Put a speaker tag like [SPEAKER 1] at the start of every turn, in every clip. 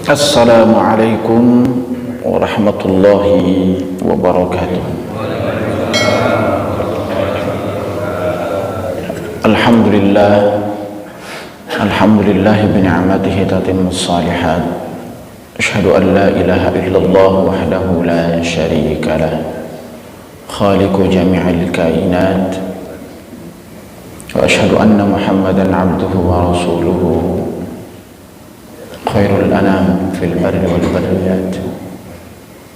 [SPEAKER 1] Assalamualaikum warahmatullahi wabarakatuh. Alhamdulillah bi ni'matihi tatimmus shalihat. Asyhadu an la ilaha illallah wahdahu la syarika lah. Khaliqu jami'il kainat. Wa asyhadu anna Muhammadan 'abduhu wa rasuluhu. Khairul anam fil barri wal barriyat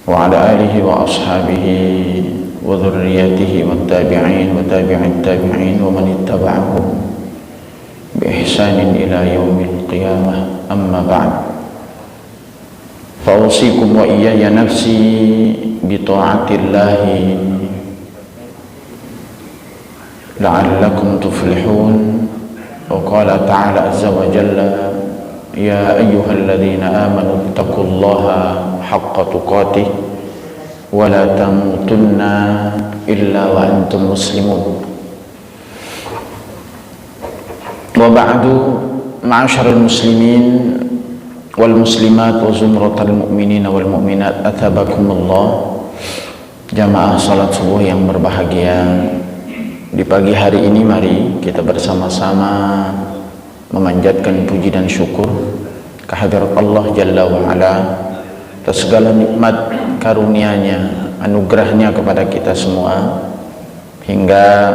[SPEAKER 1] wa ala alihi wa ashabihi wa dhurriyyatihi wat tabi'in wa tabi'it tabi'in wa man ittaba'ahum bi ihsanin ila yaumil qiyamah. Amma ba'd, fa usikum wa iyaya nafsi bi ta'atillahi la'allakum tuflihun. Wa qala ta'ala azza wa jalla: Ya ayyuhalladzina amanu taqullaha haqqa tuqatih wa la tamutunna illa wa antum muslimun. Wa ba'du, ma'asyiral muslimin wal muslimat wa zumratal mu'minin wal mu'minat, athabakumullah. Jamaah salat subuh yang berbahagia, di pagi hari ini mari kita bersama-sama memanjatkan puji dan syukur kehadirat Allah Jalla wa'ala atas segala nikmat karunia-Nya, anugerahnya kepada kita semua, hingga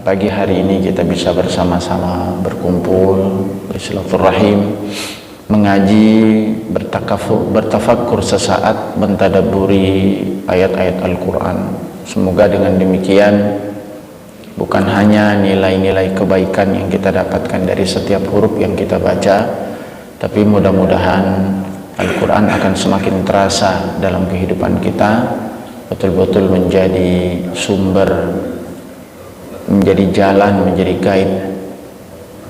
[SPEAKER 1] pagi hari ini kita bisa bersama-sama berkumpul, bersilaturahim, mengaji, bertafakkur sesaat, mentadabburi ayat-ayat Al-Quran. Semoga dengan demikian bukan hanya nilai-nilai kebaikan yang kita dapatkan dari setiap huruf yang kita baca, tapi mudah-mudahan Al-Quran akan semakin terasa dalam kehidupan kita, betul-betul menjadi sumber, menjadi jalan, menjadi guide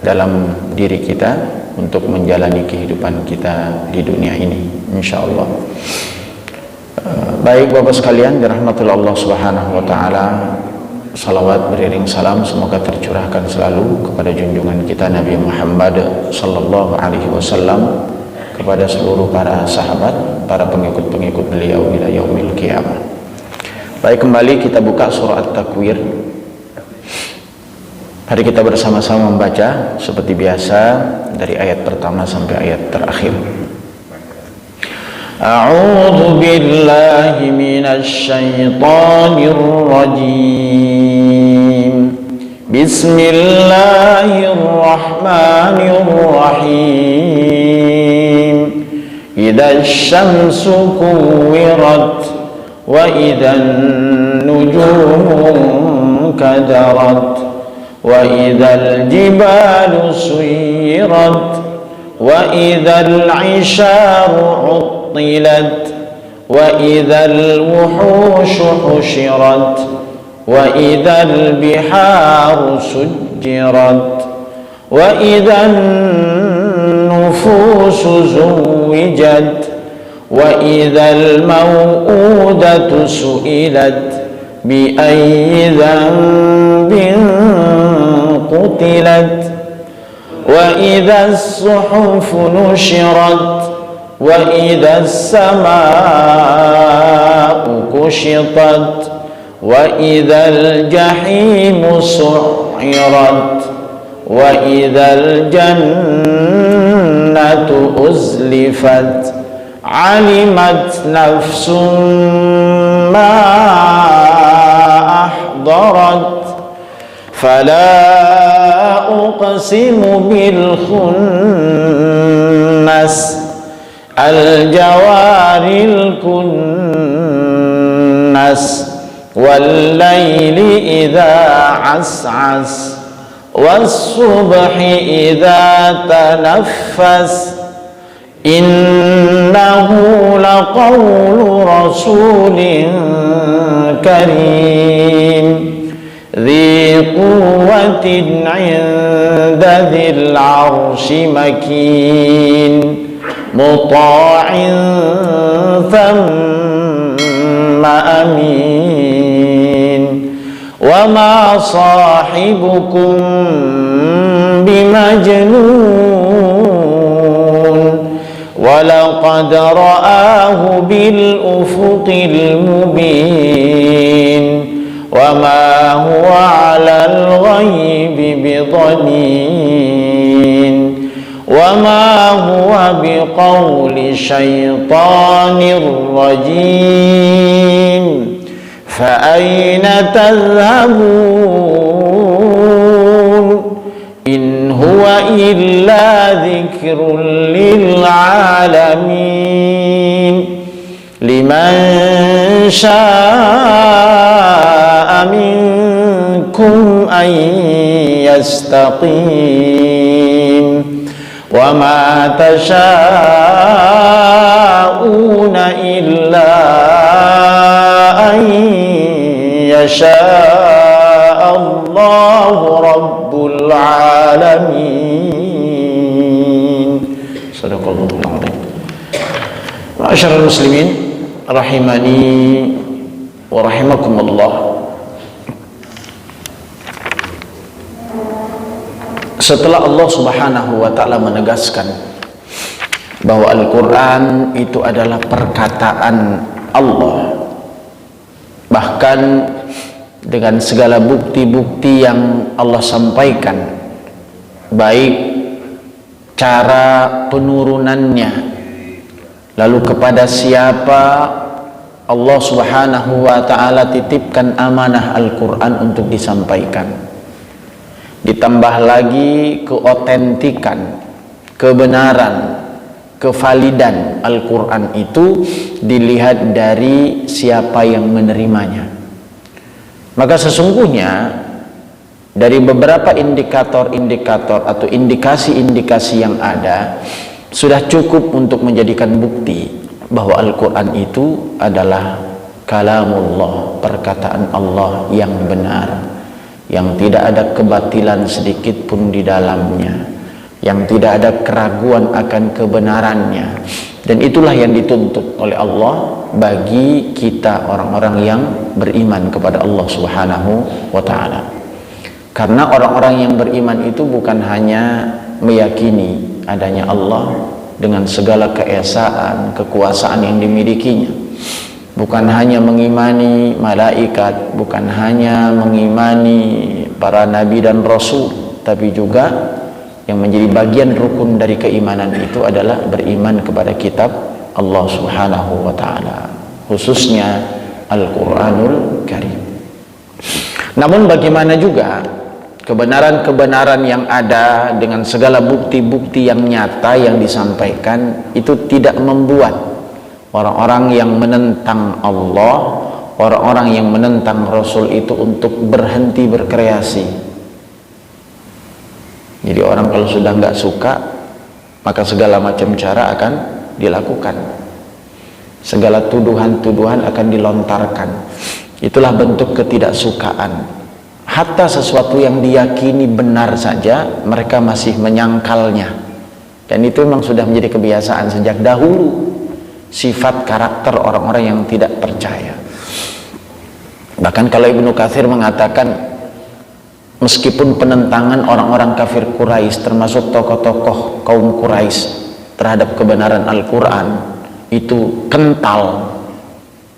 [SPEAKER 1] dalam diri kita untuk menjalani kehidupan kita di dunia ini, insyaallah. Baik Bapak sekalian, dirahmati Allah Subhanahu wa taala, salawat beriring salam semoga tercurahkan selalu kepada junjungan kita Nabi Muhammad sallallahu alaihi wasallam, kepada seluruh para sahabat, para pengikut-pengikut beliau ila yaumil qiyamah. Baik, kembali kita buka surah At-Takwir. Mari kita bersama-sama membaca seperti biasa dari ayat pertama sampai ayat terakhir. A'udzu billahi minasy syaithanir rajim. Bismillahirrahmanirrahim. Idza asy-syamsu kuwirat wa idzan nujumu kadarat wa idzal jibalu suyirat wa idzal 'isharu وإذا الوحوش حشرت وإذا البحار سجرت وإذا النفوس زوجت وإذا الموءودة سئلت بأي ذنب قتلت وإذا الصحف نشرت وإذا السماء كشطت وإذا الجحيم سعرت وإذا الجنة أزلفت علمت نفس ما أحضرت فلا أقسم بالخنس الجوار الكنس والليل إذا عسعس والصبح إذا تنفس إنه لقول رسول كريم ذي قوة عند ذي العرش مكين مطاع ثم أمين وما صاحبكم بمجنون ولقد رآه بالأفق المبين وما هو على الغيب بضنين وما هو بقول شيطان رجيم فأين تذهبون إن هو إلا ذكر للعالمين لمن شاء منكم أن يستقيم وما تشاءون إلا أن يشاء الله رب العالمين. Sadaqallahul adzim. Ma'asyiral muslimin rahimani wa rahimakumullah. Setelah Allah Subhanahu wa taala menegaskan bahwa Al-Qur'an itu adalah perkataan Allah, bahkan dengan segala bukti-bukti yang Allah sampaikan, baik cara penurunannya, lalu kepada siapa Allah Subhanahu wa taala titipkan amanah Al-Qur'an untuk disampaikan, ditambah lagi keotentikan, kebenaran, kevalidan Al-Qur'an itu dilihat dari siapa yang menerimanya. Maka sesungguhnya dari beberapa indikator-indikator atau indikasi-indikasi yang ada sudah cukup untuk menjadikan bukti bahwa Al-Quran itu adalah kalamullah, perkataan Allah yang benar, yang tidak ada kebatilan sedikit pun di dalamnya, yang tidak ada keraguan akan kebenarannya. Dan itulah yang dituntut oleh Allah bagi kita orang-orang yang beriman kepada Allah Subhanahu wa taala. Karena orang-orang yang beriman itu bukan hanya meyakini adanya Allah dengan segala keesaan, kekuasaan yang dimilikinya, bukan hanya mengimani malaikat, bukan hanya mengimani para nabi dan rasul, tapi juga yang menjadi bagian rukun dari keimanan itu adalah beriman kepada kitab Allah Subhanahu wa taala, khususnya Al-Qur'anul Karim. Namun bagaimana juga kebenaran-kebenaran yang ada dengan segala bukti-bukti yang nyata yang disampaikan itu tidak membuat orang-orang yang menentang Allah, orang-orang yang menentang Rasul itu untuk berhenti berkreasi. Jadi orang kalau sudah nggak suka, maka segala macam cara akan dilakukan, segala tuduhan-tuduhan akan dilontarkan. Itulah bentuk ketidaksukaan. Hatta sesuatu yang diyakini benar saja mereka masih menyangkalnya, dan itu memang sudah menjadi kebiasaan sejak dahulu, sifat karakter orang-orang yang tidak percaya. Bahkan kalau Ibnu Katsir mengatakan, meskipun penentangan orang-orang kafir Quraisy termasuk tokoh-tokoh kaum Quraisy terhadap kebenaran Al-Quran itu kental,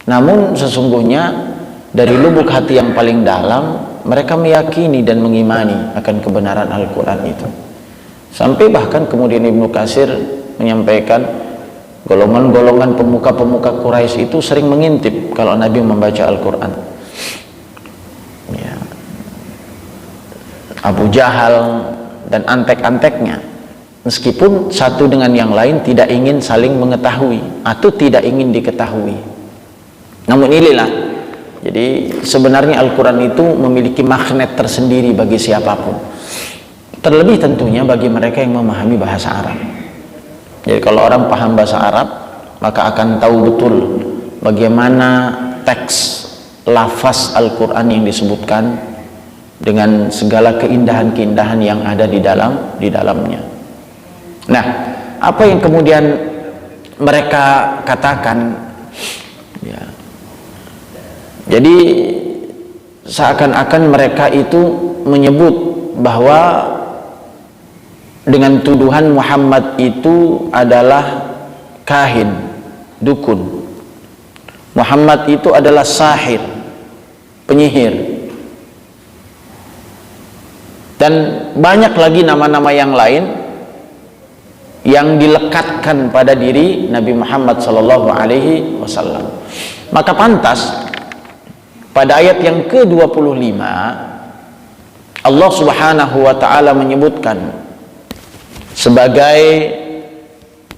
[SPEAKER 1] namun sesungguhnya dari lubuk hati yang paling dalam mereka meyakini dan mengimani akan kebenaran Al-Quran itu. Sampai bahkan kemudian Ibnu Katsir menyampaikan golongan-golongan pemuka-pemuka Quraisy itu sering mengintip kalau Nabi membaca Al-Quran. Abu Jahal dan antek-anteknya, meskipun satu dengan yang lain tidak ingin saling mengetahui atau tidak ingin diketahui. Namun inilah, jadi sebenarnya Al-Quran itu memiliki magnet tersendiri bagi siapapun, terlebih tentunya bagi mereka yang memahami bahasa Arab. Jadi kalau orang paham bahasa Arab, maka akan tahu betul bagaimana teks lafaz Al-Quran yang disebutkan dengan segala keindahan-keindahan yang ada di dalamnya. Nah, apa yang kemudian mereka katakan, ya, jadi seakan-akan mereka itu menyebut bahwa dengan tuduhan Muhammad itu adalah kahin, dukun. Muhammad itu adalah sahir, penyihir. Dan banyak lagi nama-nama yang lain yang dilekatkan pada diri Nabi Muhammad sallallahu alaihi wasallam. Maka pantas pada ayat yang ke-25 Allah Subhanahu wa taala menyebutkan sebagai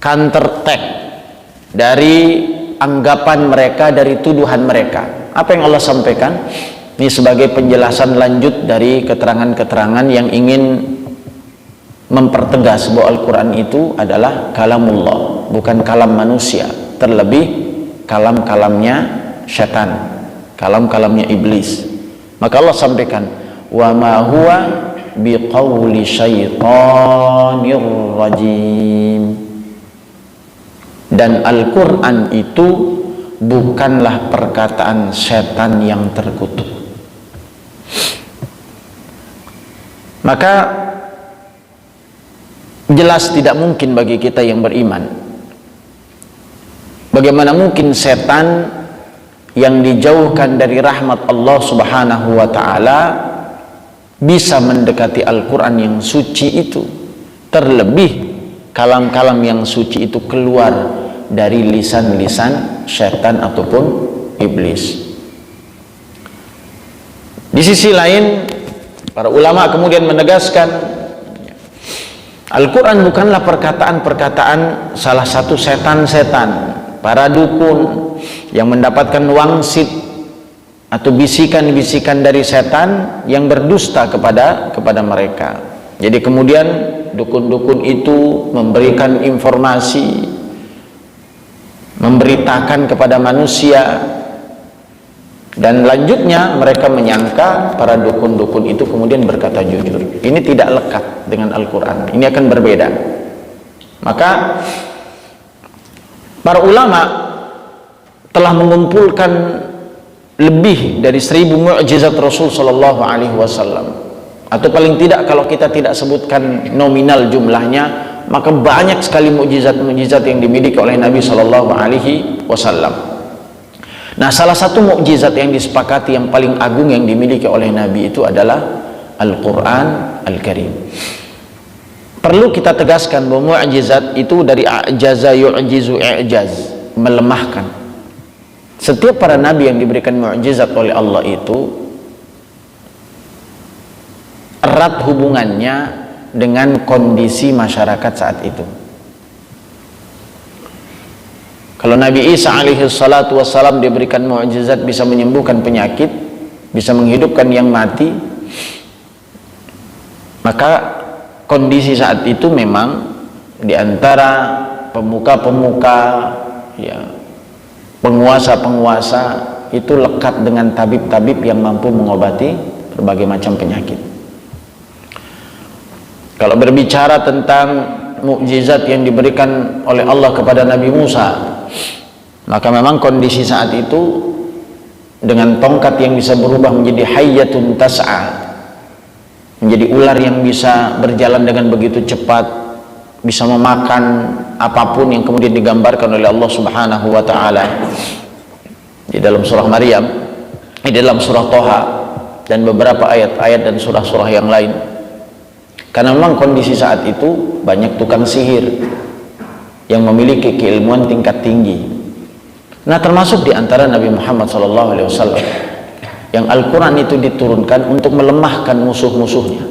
[SPEAKER 1] counter attack dari anggapan mereka, dari tuduhan mereka. Apa yang Allah sampaikan? Ini sebagai penjelasan lanjut dari keterangan-keterangan yang ingin mempertegas bahwa Al-Quran itu adalah kalamullah, bukan kalam manusia, terlebih kalam-kalamnya syaitan, kalam-kalamnya iblis. Maka Allah sampaikan, wa ma huwa biqauli syaitanir rajim. Dan Al-Quran itu bukanlah perkataan setan yang terkutuk. Maka jelas tidak mungkin bagi kita yang beriman, bagaimana mungkin setan yang dijauhkan dari rahmat Allah Subhanahu wa taala bisa mendekati Al-Quran yang suci itu, terlebih kalam-kalam yang suci itu keluar dari lisan-lisan syaitan ataupun iblis. Di sisi lain, para ulama kemudian menegaskan Al-Quran bukanlah perkataan-perkataan salah satu setan-setan, para dukun yang mendapatkan wangsit atau bisikan-bisikan dari setan yang berdusta kepada mereka. Jadi kemudian dukun-dukun itu memberikan informasi, memberitakan kepada manusia, dan lanjutnya mereka menyangka para dukun-dukun itu kemudian berkata jujur. Ini tidak lekat dengan Al-Quran, ini akan berbeda. Maka para ulama telah mengumpulkan lebih dari 1000 mukjizat Rasul sallallahu alaihi wasallam, atau paling tidak kalau kita tidak sebutkan nominal jumlahnya, maka banyak sekali mukjizat-mukjizat yang dimiliki oleh Nabi sallallahu alaihi wasallam. Nah, salah satu mukjizat yang disepakati yang paling agung yang dimiliki oleh Nabi itu adalah Al-Quran Al-Karim. Perlu kita tegaskan bahwa mukjizat itu dari a'jaza yu'jizu i'jaz, melemahkan. Setiap para nabi yang diberikan mukjizat oleh Allah itu erat hubungannya dengan kondisi masyarakat saat itu. Kalau Nabi Isa alaihi salatu wassalam diberikan mukjizat bisa menyembuhkan penyakit, bisa menghidupkan yang mati, maka kondisi saat itu memang diantara pemuka-pemuka, ya, penguasa-penguasa itu lekat dengan tabib-tabib yang mampu mengobati berbagai macam penyakit. Kalau berbicara tentang mukjizat yang diberikan oleh Allah kepada Nabi Musa, maka memang kondisi saat itu dengan tongkat yang bisa berubah menjadi hayyatun tas'a, menjadi ular yang bisa berjalan dengan begitu cepat, bisa memakan apapun yang kemudian digambarkan oleh Allah Subhanahu wa taala di dalam surah Maryam, di dalam surah Toha, dan beberapa ayat-ayat dan surah-surah yang lain. Karena memang kondisi saat itu banyak tukang sihir yang memiliki keilmuan tingkat tinggi. Nah, termasuk di antara Nabi Muhammad SAW yang Al-Quran itu diturunkan untuk melemahkan musuh-musuhnya.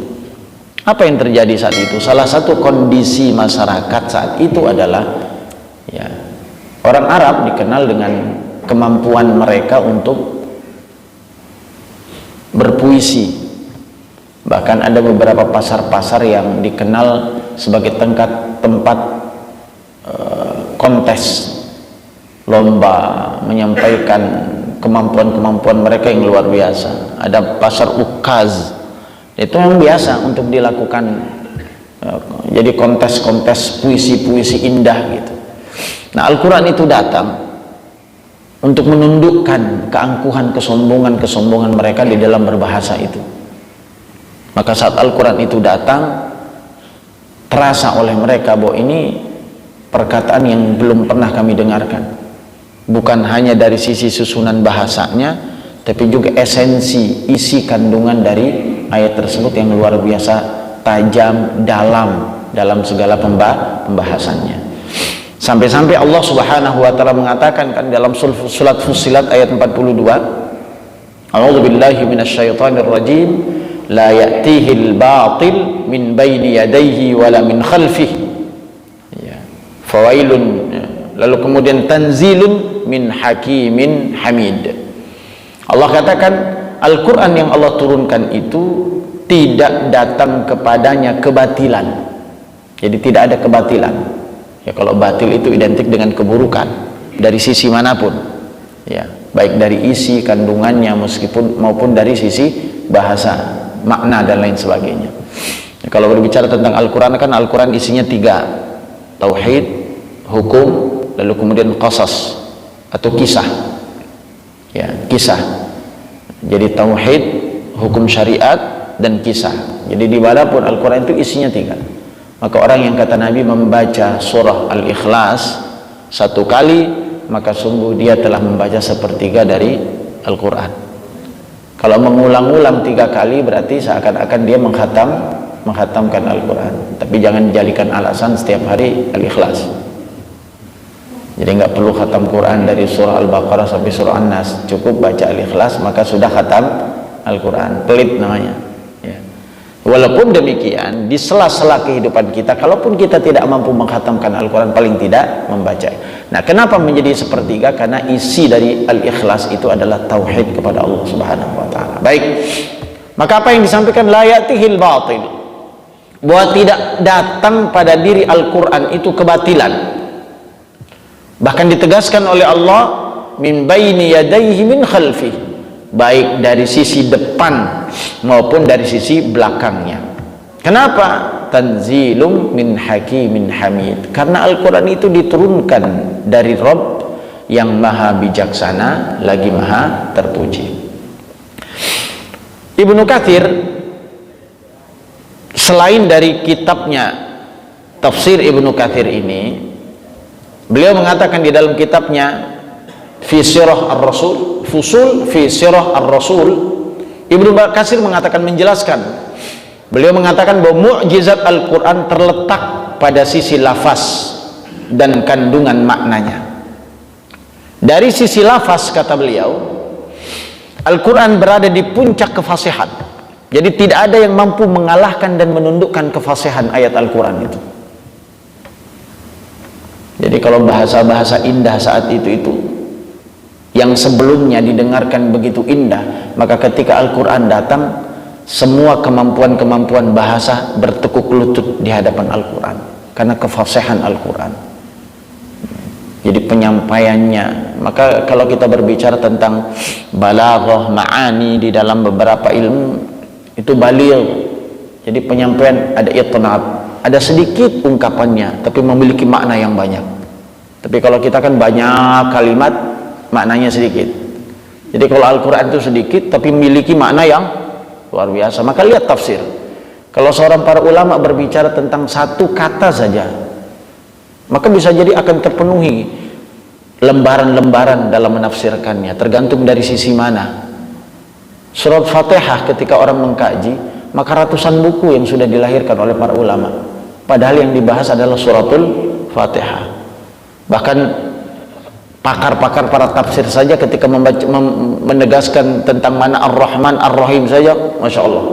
[SPEAKER 1] Apa yang terjadi saat itu? Salah satu kondisi masyarakat saat itu adalah, ya, orang Arab dikenal dengan kemampuan mereka untuk berpuisi. Bahkan ada beberapa pasar-pasar yang dikenal sebagai tempat kontes, lomba menyampaikan kemampuan-kemampuan mereka yang luar biasa. Ada pasar ukaz, itu yang biasa untuk dilakukan, jadi kontes-kontes puisi-puisi indah gitu. Nah, Al-Quran itu datang untuk menundukkan keangkuhan, kesombongan mereka di dalam berbahasa itu. Maka saat Al-Quran itu datang, terasa oleh mereka bahwa ini perkataan yang belum pernah kami dengarkan. Bukan hanya dari sisi susunan bahasanya, tapi juga esensi, isi kandungan dari ayat tersebut yang luar biasa tajam, dalam segala pembahasannya. Sampai-sampai Allah Subhanahu wa taala mengatakan kan dalam surat Fussilat ayat 42, A'udzubillahi minasyaitonir rajim, la ya'tihil batil min baini yadayhi wala min khalfihi. Ya. Fawailun, lalu kemudian tanzilun min hakimin hamid. Allah katakan Al-Quran yang Allah turunkan itu tidak datang kepadanya kebatilan. Jadi tidak ada kebatilan. Ya, kalau batil itu identik dengan keburukan dari sisi manapun. Ya, baik dari isi kandungannya maupun dari sisi bahasa, makna dan lain sebagainya. Ya, kalau berbicara tentang Al-Quran kan Al-Quran isinya 3: tauhid, hukum, lalu kemudian qasas atau kisah. Ya, kisah. Jadi tauhid, hukum syariat, dan kisah. Jadi di mana pun Al-Quran itu isinya 3. Maka orang yang kata Nabi membaca surah Al-Ikhlas 1 kali, maka sungguh dia telah membaca 1/3 dari Al-Quran. Kalau mengulang-ulang 3 kali berarti seakan-akan dia menghatamkan Al-Quran. Tapi jangan dijadikan alasan setiap hari Al-Ikhlas. Jadi nggak perlu khatam Quran dari surah Al-Baqarah sampai surah An-Nas, cukup baca Al-Ikhlas maka sudah khatam Al-Quran. Pelit namanya. Ya. Walaupun demikian, di sela-sela kehidupan kita, kalaupun kita tidak mampu menghatamkan Al-Quran, paling tidak membaca. Nah, kenapa menjadi 1/3? Karena isi dari Al-Ikhlas itu adalah tauhid kepada Allah Subhanahu wa taala. Baik. Maka apa yang disampaikan, la ya'tihil batil, bahwa tidak datang pada diri Al-Quran itu kebatilan. Bahkan ditegaskan oleh Allah, min baini yadayhi min khalfi, baik dari sisi depan maupun dari sisi belakangnya. Kenapa? Tanzilum min hakimin hamid, karena Al-Quran itu diturunkan dari Rabb yang maha bijaksana lagi maha terpuji. Ibnu Katsir selain dari kitabnya Tafsir Ibnu Katsir ini, beliau mengatakan di dalam kitabnya Fi Sirah Ar-Rasul, Fusul Fi Sirah Ar-Rasul, Ibnu Katsir mengatakan, menjelaskan, beliau mengatakan bahwa mukjizat Al-Quran terletak pada sisi lafaz dan kandungan maknanya. Dari sisi lafaz, kata beliau, Al-Quran berada di puncak kefasihan. Jadi tidak ada yang mampu mengalahkan dan menundukkan kefasihan ayat Al-Quran itu. Jadi kalau bahasa-bahasa indah saat itu yang sebelumnya didengarkan begitu indah, maka ketika Al-Quran datang, semua kemampuan-kemampuan bahasa bertekuk lutut di hadapan Al-Quran karena kefasihan Al-Quran. Jadi penyampaiannya, maka kalau kita berbicara tentang balaghah, ma'ani di dalam beberapa ilmu itu baligh. Jadi penyampaian ada itnab, ada sedikit ungkapannya tapi memiliki makna yang banyak. Tapi kalau kita kan banyak kalimat, maknanya sedikit. Jadi kalau Al-Quran itu sedikit tapi memiliki makna yang luar biasa. Maka lihat tafsir, kalau seorang para ulama berbicara tentang satu kata saja, maka bisa jadi akan terpenuhi lembaran-lembaran dalam menafsirkannya, tergantung dari sisi mana. Surat Fatihah ketika orang mengkaji, maka ratusan buku yang sudah dilahirkan oleh para ulama, padahal yang dibahas adalah suratul Fatihah. Bahkan pakar-pakar para tafsir saja ketika menegaskan tentang mana Ar-Rahman Ar-Rahim saja, Masya Allah,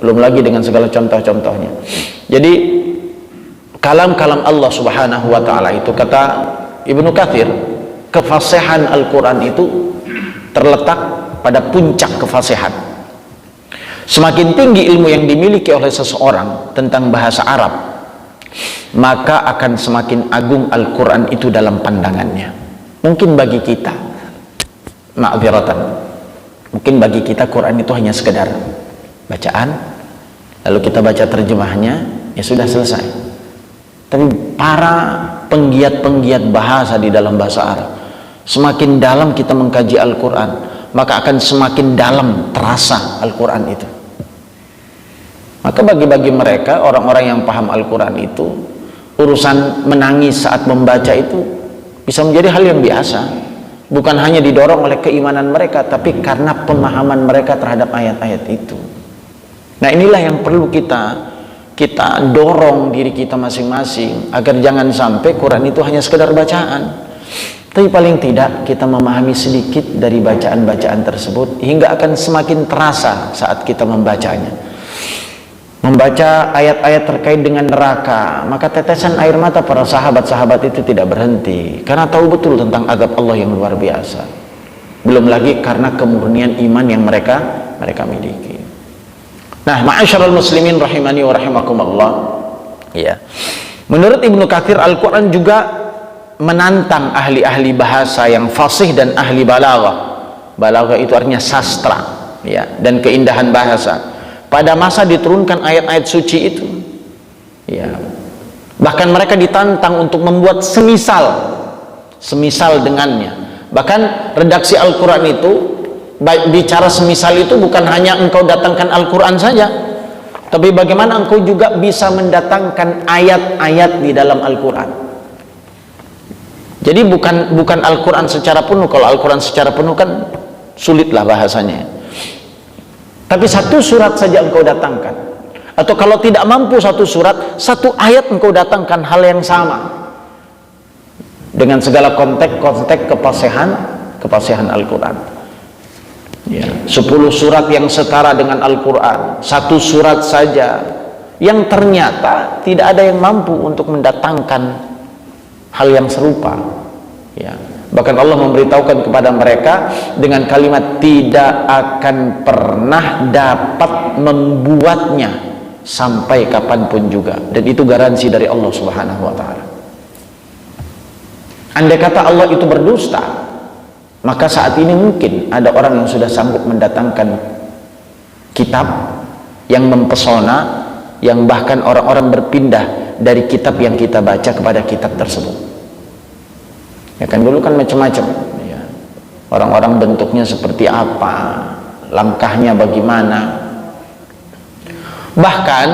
[SPEAKER 1] belum lagi dengan segala contoh-contohnya. Jadi kalam-kalam Allah Subhanahu wa ta'ala itu, kata Ibnu Katsir, kefasihan Al-Quran itu terletak pada puncak kefasihan. Semakin tinggi ilmu yang dimiliki oleh seseorang tentang bahasa Arab, maka akan semakin agung Al-Quran itu dalam pandangannya. Mungkin bagi kita, ma'dziratan, mungkin bagi kita Quran itu hanya sekedar bacaan, lalu kita baca terjemahnya, ya sudah selesai. Tapi para penggiat-penggiat bahasa di dalam bahasa Arab, semakin dalam kita mengkaji Al-Quran, maka akan semakin dalam terasa Al-Quran itu. Maka bagi mereka, orang-orang yang paham Al-Quran itu, urusan menangis saat membaca itu bisa menjadi hal yang biasa, bukan hanya didorong oleh keimanan mereka, tapi karena pemahaman mereka terhadap ayat-ayat itu. Nah, inilah yang perlu kita dorong diri kita masing-masing, agar jangan sampai Quran itu hanya sekedar bacaan, tapi paling tidak kita memahami sedikit dari bacaan-bacaan tersebut, hingga akan semakin terasa saat kita membacanya. Membaca ayat-ayat terkait dengan neraka, maka tetesan air mata para sahabat-sahabat itu tidak berhenti, karena tahu betul tentang azab Allah yang luar biasa. Belum lagi karena kemurnian iman yang mereka miliki. Nah, ma'asyiral muslimin rahimani wa rahimakumullah. Ya. Menurut Ibnu Katsir, Al-Qur'an juga menantang ahli-ahli bahasa yang fasih dan ahli balaghah. Balaghah itu artinya sastra, ya, dan keindahan bahasa. Pada masa diturunkan ayat-ayat suci itu, ya, bahkan mereka ditantang untuk membuat semisal dengannya. Bahkan redaksi Al-Quran itu, bicara semisal itu bukan hanya engkau datangkan Al-Quran saja, tapi bagaimana engkau juga bisa mendatangkan ayat-ayat di dalam Al-Quran. Jadi bukan Al-Quran secara penuh. Kalau Al-Quran secara penuh kan sulitlah bahasanya. Tapi satu surat saja engkau datangkan, atau kalau tidak mampu satu surat, satu ayat engkau datangkan hal yang sama, dengan segala konteks kepasihan Al-Quran. Ya, 10 surat yang setara dengan Al-Quran, satu surat saja yang ternyata tidak ada yang mampu untuk mendatangkan hal yang serupa. Ya. Bahkan Allah memberitahukan kepada mereka dengan kalimat tidak akan pernah dapat membuatnya sampai kapanpun juga, dan itu garansi dari Allah Subhanahu wa ta'ala. Andai kata Allah itu berdusta, maka saat ini mungkin ada orang yang sudah sanggup mendatangkan kitab yang mempesona, yang bahkan orang-orang berpindah dari kitab yang kita baca kepada kitab tersebut. Ya kan, dulu kan macam-macam, ya. Orang-orang bentuknya seperti apa, langkahnya bagaimana. Bahkan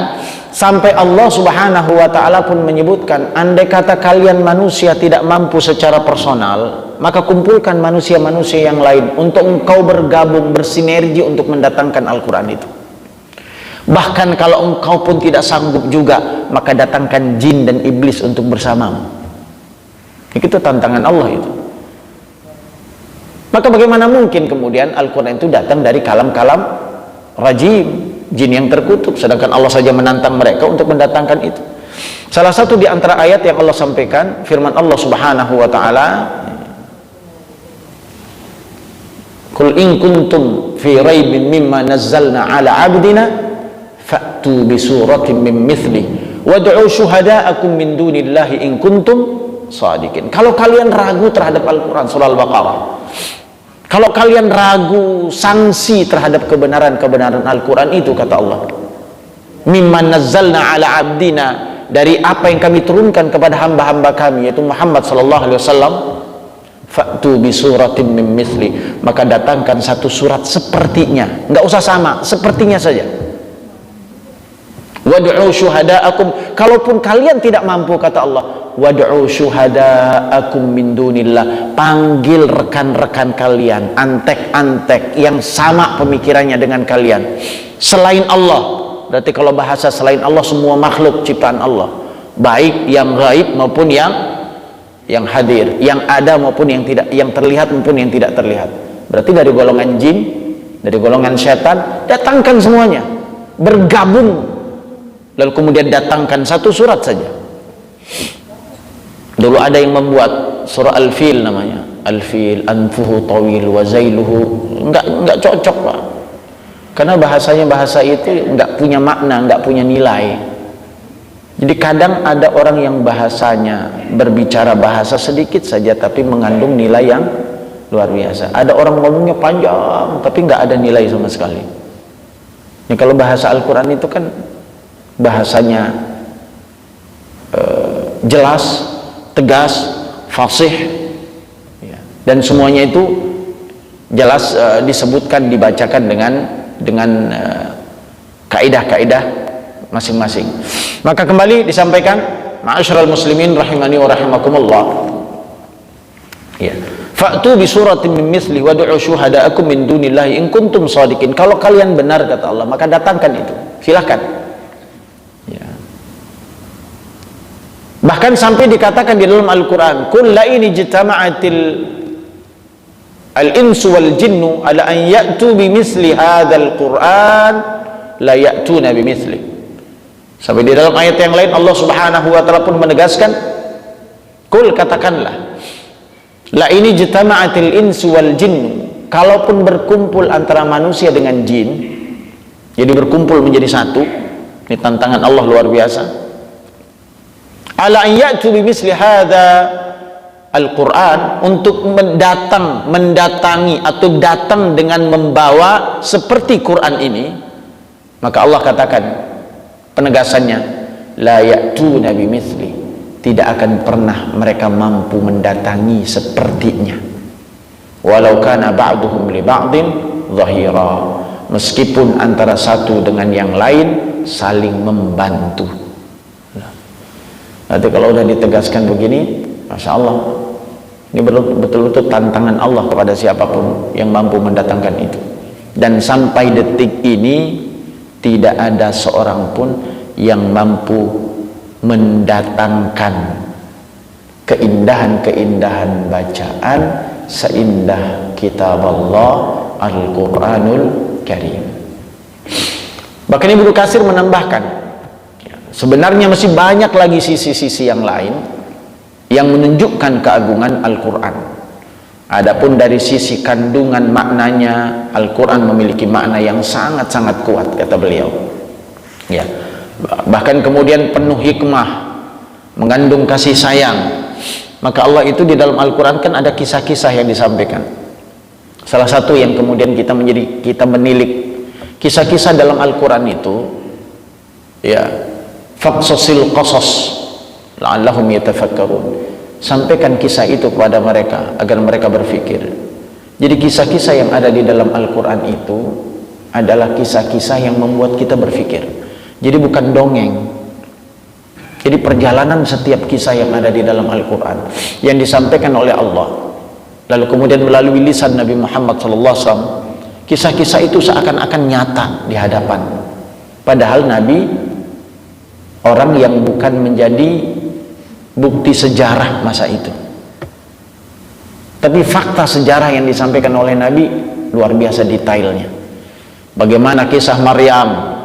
[SPEAKER 1] sampai Allah Subhanahu wa ta'ala pun menyebutkan, andai kata kalian manusia tidak mampu secara personal, maka kumpulkan manusia-manusia yang lain untuk engkau bergabung, bersinergi untuk mendatangkan Al-Quran itu. Bahkan kalau engkau pun tidak sanggup juga, maka datangkan jin dan iblis untuk bersamamu. Itu tantangan Allah itu. Maka bagaimana mungkin kemudian Al-Quran itu datang dari kalam-kalam rajim, jin yang terkutuk, sedangkan Allah saja menantang mereka untuk mendatangkan itu. Salah satu di antara ayat yang Allah sampaikan, firman Allah Subhanahu wa ta'ala, Qul in kuntum fi raibin mimma nazzalna ala abdina fa'tu bi suratin min mithli wad'u syuhada'akum min dunillahi in kuntum shadiqin. Kalau kalian ragu terhadap Al-Quran, surah Al-Baqarah, kalau kalian ragu sanksi terhadap kebenaran Al-Quran itu, kata Allah, mimman nazzalna ala abdina, dari apa yang kami turunkan kepada hamba-hamba kami, yaitu Muhammad sallallahu alaihi wasallam, fa'tu bi suratin min mithli, maka datangkan satu surat sepertinya, enggak usah sama, sepertinya saja. Wad'u syuhada'akum, kalaupun kalian tidak mampu, kata Allah, wad'u syuhada'akum min dunillah, panggil rekan-rekan kalian, antek-antek yang sama pemikirannya dengan kalian selain Allah. Berarti kalau bahasa selain Allah, semua makhluk ciptaan Allah, baik yang gaib maupun yang hadir, yang ada maupun yang tidak, yang terlihat maupun yang tidak terlihat. Berarti dari golongan jin, dari golongan setan, datangkan semuanya, bergabung, lalu kemudian datangkan satu surat saja. Dulu ada yang membuat surah Al-Fil namanya, Al-Fil anfuhu tawil wa zailuhu, enggak cocok, Pak. Karena bahasanya bahasa itu enggak punya makna, enggak punya nilai. Jadi kadang ada orang yang bahasanya berbicara bahasa sedikit saja tapi mengandung nilai yang luar biasa. Ada orang ngomongnya panjang tapi enggak ada nilai sama sekali. Ini kalau bahasa Al-Quran itu kan bahasanya jelas, tegas, fasih, ya, dan semuanya itu jelas disebutkan, dibacakan dengan kaidah-kaidah masing-masing. Maka kembali disampaikan, ma'asyiral muslimin rahimani wa rahimakumullah, ya, fa'tu bi suratin min misli wad'u syuhada'akum min dunillahi in kuntum shadiqin. Kalau kalian benar kata Allah, maka datangkan itu, silahkan, ya. Bahkan sampai dikatakan di dalam Al-Quran, kul la in ijtama'atil al-insu wal jinnu ala an ya'tu bi misli hadzal Qur'an la ya'tuna bi misli. Sampai di dalam ayat yang lain Allah Subhanahu wa taala pun menegaskan, kul, katakanlah, la ini jitama'atil insu wal jinnu, kalaupun berkumpul antara manusia dengan jin, jadi berkumpul menjadi satu, ini tantangan Allah luar biasa, ala an ya'tu bi misli hadza al-Quran, untuk mendatangi atau datang dengan membawa seperti Quran ini, maka Allah katakan penegasannya, la ya'tuna bimithli, tidak akan pernah mereka mampu mendatangi sepertinya, walau kana ba'duhum li ba'din zahira, meskipun antara satu dengan yang lain saling membantu. Nanti kalau udah ditegaskan begini, Masya Allah, ini betul-betul tantangan Allah kepada siapapun yang mampu mendatangkan itu. Dan sampai detik ini tidak ada seorang pun yang mampu mendatangkan keindahan-keindahan bacaan seindah kitab Allah Al-Quranul Karim. Bahkan Ibnu Katsir menambahkan, sebenarnya masih banyak lagi sisi-sisi yang lain yang menunjukkan keagungan Al-Quran. Adapun dari sisi kandungan maknanya, Al-Quran memiliki makna yang sangat-sangat kuat, kata beliau, ya. Bahkan kemudian penuh hikmah, mengandung kasih sayang. Maka Allah itu di dalam Al-Quran kan ada kisah-kisah yang disampaikan. Salah satu yang kemudian kita menilik kisah-kisah dalam Al-Quran itu, ya, faqsasil qasas la'allahum yatafakkarun, sampaikan kisah itu kepada mereka agar mereka berpikir. Jadi kisah-kisah yang ada di dalam Al-Quran itu adalah kisah-kisah yang membuat kita berpikir. Jadi bukan dongeng. Jadi perjalanan setiap kisah yang ada di dalam Al-Quran yang disampaikan oleh Allah, lalu kemudian melalui lisan Nabi Muhammad SAW, kisah-kisah itu seakan-akan nyata di hadapan. Padahal Nabi orang yang bukan menjadi bukti sejarah masa itu, tapi fakta sejarah yang disampaikan oleh Nabi luar biasa detailnya. Bagaimana kisah Maryam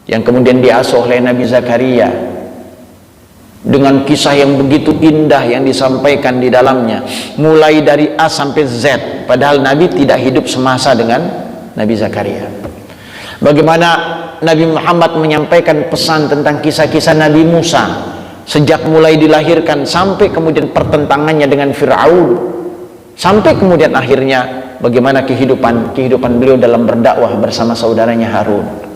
[SPEAKER 1] yang kemudian diasuh oleh Nabi Zakaria, dengan kisah yang begitu indah yang disampaikan di dalamnya, mulai dari A sampai Z, padahal Nabi tidak hidup semasa dengan Nabi Zakaria. Bagaimana Nabi Muhammad menyampaikan pesan tentang kisah-kisah Nabi Musa, sejak mulai dilahirkan sampai kemudian pertentangannya dengan Fir'aun, sampai kemudian akhirnya bagaimana kehidupan beliau dalam berdakwah bersama saudaranya Harun.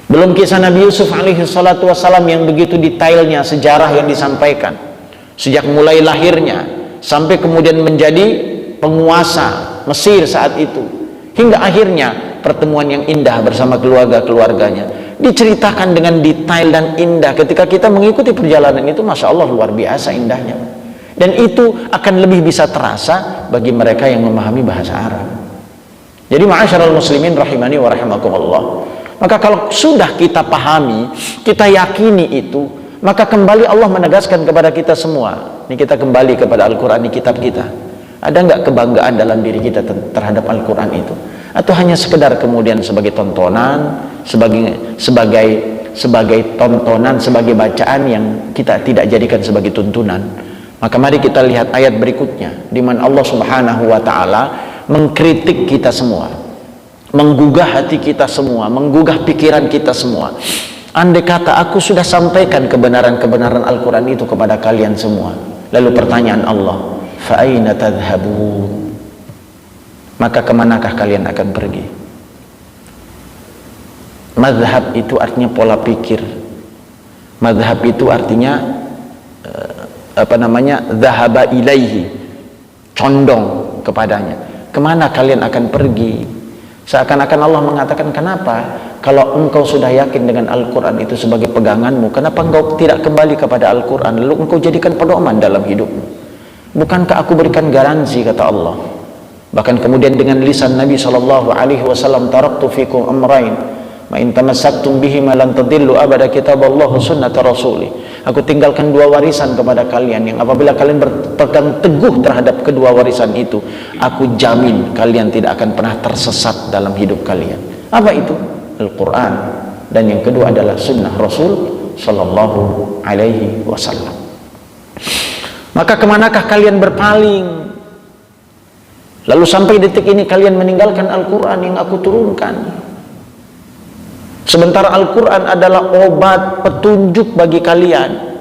[SPEAKER 1] Belum kisah Nabi Yusuf alaihi salatu wassalam yang begitu detailnya sejarah yang disampaikan, sejak mulai lahirnya sampai kemudian menjadi penguasa Mesir saat itu, hingga akhirnya pertemuan yang indah bersama keluarga-keluarganya diceritakan dengan detail dan indah. Ketika kita mengikuti perjalanan itu, Masya Allah, luar biasa indahnya. Dan itu akan lebih bisa terasa bagi mereka yang memahami bahasa Arab. Jadi ma'asyiral muslimin rahimani wa rahimakumullah, maka kalau sudah kita pahami, kita yakini itu, maka kembali Allah menegaskan kepada kita semua, ini kita kembali kepada Al-Quran di kitab kita. Ada nggak kebanggaan dalam diri kita terhadap Al-Quran itu? Atau hanya sekedar kemudian sebagai tontonan, sebagai tontonan, sebagai bacaan yang kita tidak jadikan sebagai tuntunan? Maka mari kita lihat ayat berikutnya, di mana Allah Subhanahu wa taala mengkritik kita semua, menggugah hati kita semua, menggugah pikiran kita semua. Andai kata aku sudah sampaikan kebenaran-kebenaran Al-Quran itu kepada kalian semua, lalu pertanyaan Allah, fa aina tadhhabun, maka kemanakah kalian akan pergi? Madhab itu artinya pola pikir. Madhab itu artinya dhahaba ilaihi, condong kepadanya. Kemana kalian akan pergi? Seakan-akan Allah mengatakan, kenapa kalau engkau sudah yakin dengan Al-Quran itu sebagai peganganmu, kenapa engkau tidak kembali kepada Al-Quran lalu engkau jadikan pedoman dalam hidupmu? Bukankah aku berikan garansi, kata Allah. Bahkan kemudian dengan lisan Nabi SAW, taraktu fikum amrain ma in tamassaktum bihima lan tadillu abada kitaballah sunnata rasuli. Aku tinggalkan dua warisan kepada kalian yang apabila kalian berpegang teguh terhadap kedua warisan itu, aku jamin kalian tidak akan pernah tersesat dalam hidup kalian. Apa itu? Al-Quran. Dan yang kedua adalah sunnah Rasul sallallahu alaihi wasallam. Maka kemanakah kalian berpaling? Lalu sampai detik ini kalian meninggalkan Al-Quran yang aku turunkan. Sementara Al-Quran adalah obat petunjuk bagi kalian.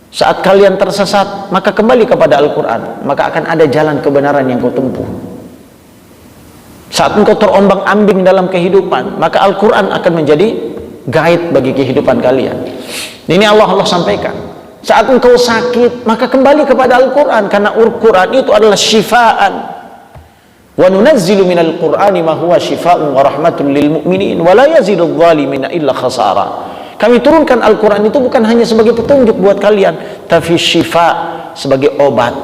[SPEAKER 1] Saat kalian tersesat, maka kembali kepada Al-Quran, maka akan ada jalan kebenaran yang kau tempuh. Saat engkau terombang-ambing dalam kehidupan, maka Al-Quran akan menjadi guide bagi kehidupan kalian. Ini Allah sampaikan. Saat engkau sakit, maka kembali kepada Al-Quran, karena Al-Quran itu adalah syifaan. Wa nunazzilu minal Qur'ani ma huwa syifaa'un wa rahmatun lil mu'minin wa la yazidudz zalimina illa khasara. Kami turunkan Al-Quran itu bukan hanya sebagai petunjuk buat kalian, tapi syifa, sebagai obat.